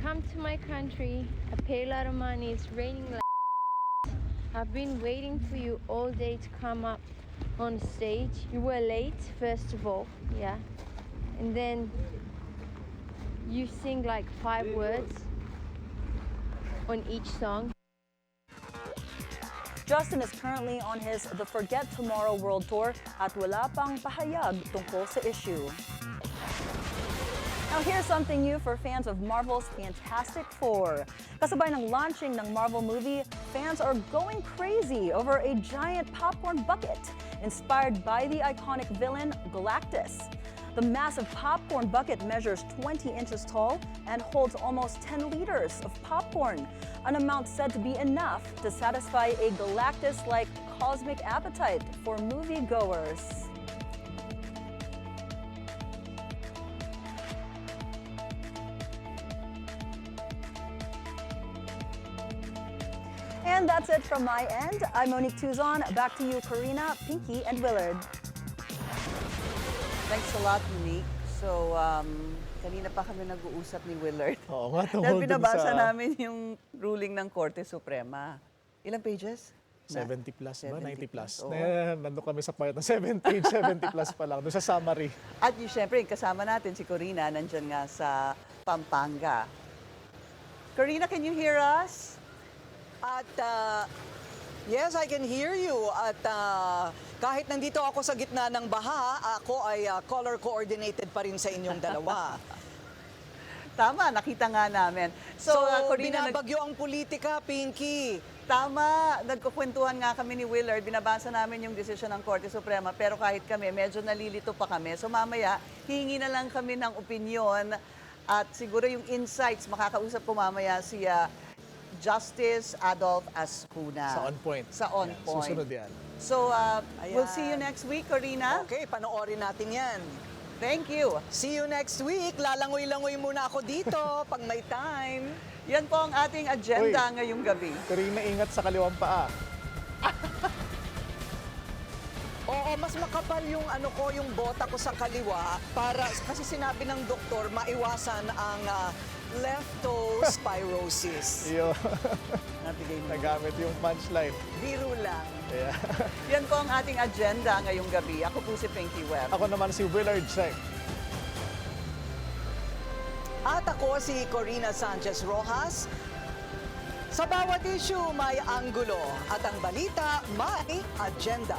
Come to my country, I pay a lot of money, it's raining like I've been waiting for you all day to come up on stage. You were late, first of all, yeah. And then you sing like 5 words on each song. Justin is currently on his The Forget Tomorrow World Tour at wala pang pahayag tungkol sa issue. Now here's something new for fans of Marvel's Fantastic Four. Kasabay ng launching ng Marvel movie, fans are going crazy over a giant popcorn bucket inspired by the iconic villain Galactus. The massive popcorn bucket measures 20 inches tall and holds almost 10 liters of popcorn, an amount said to be enough to satisfy a Galactus-like cosmic appetite for moviegoers. And that's it from my end. I'm Monique Tuzon. Back to you, Karina, Pinky, and Willard. Thanks a lot, Monique. So, kanina pa kami nag-uusap ni Willard. Oo nga, Dahil tungkol dun binabasa sa namin yung ruling ng Korte Suprema. Ilang pages? 70 plus ba? 70 90 plus. oo. Nandun kami sa part ng 70 plus pa lang. Doon sa summary. At yung syempre, kasama natin si Corina, nandyan nga sa Pampanga. Corina, can you hear us? At yes, I can hear you. At kahit nandito ako sa gitna ng baha, ako ay color coordinated pa rin sa inyong dalawa. Tama, nakita nga namin. So, Corina, binabagyo ang politika, Pinky. Tama, nagkukwentuhan nga kami ni Willard, binabasa namin yung desisyon ng Korte Suprema, pero kahit kami, medyo nalilito pa kami. So mamaya, hingi na lang kami ng opinyon at siguro yung insights, makakausap ko mamaya si Justice Adolf Ascuna. Sa on point. Sa on Yan, point. susunod yan. So, we'll see you next week, Corina. Okay, panoorin natin yan. Thank you. See you next week. Lalangoy-langoy muna ako dito pag may time. Yan po ang ating agenda ngayong gabi. Corina, ingat sa kaliwang paa. Oo, mas makapal yung yung bota ko sa kaliwa para kasi sinabi ng doktor maiwasan ang leptospirosis. Iyo. Nabigay mo. Nagamit yung punchline. Biro lang. Yeah. Yan po ang ating agenda ngayong gabi. Ako po si Pinky Webb. Ako naman si Willard Cheng. At ako si Corina Sanchez Rojas. Sa bawat issue may anggulo at ang balita may agenda.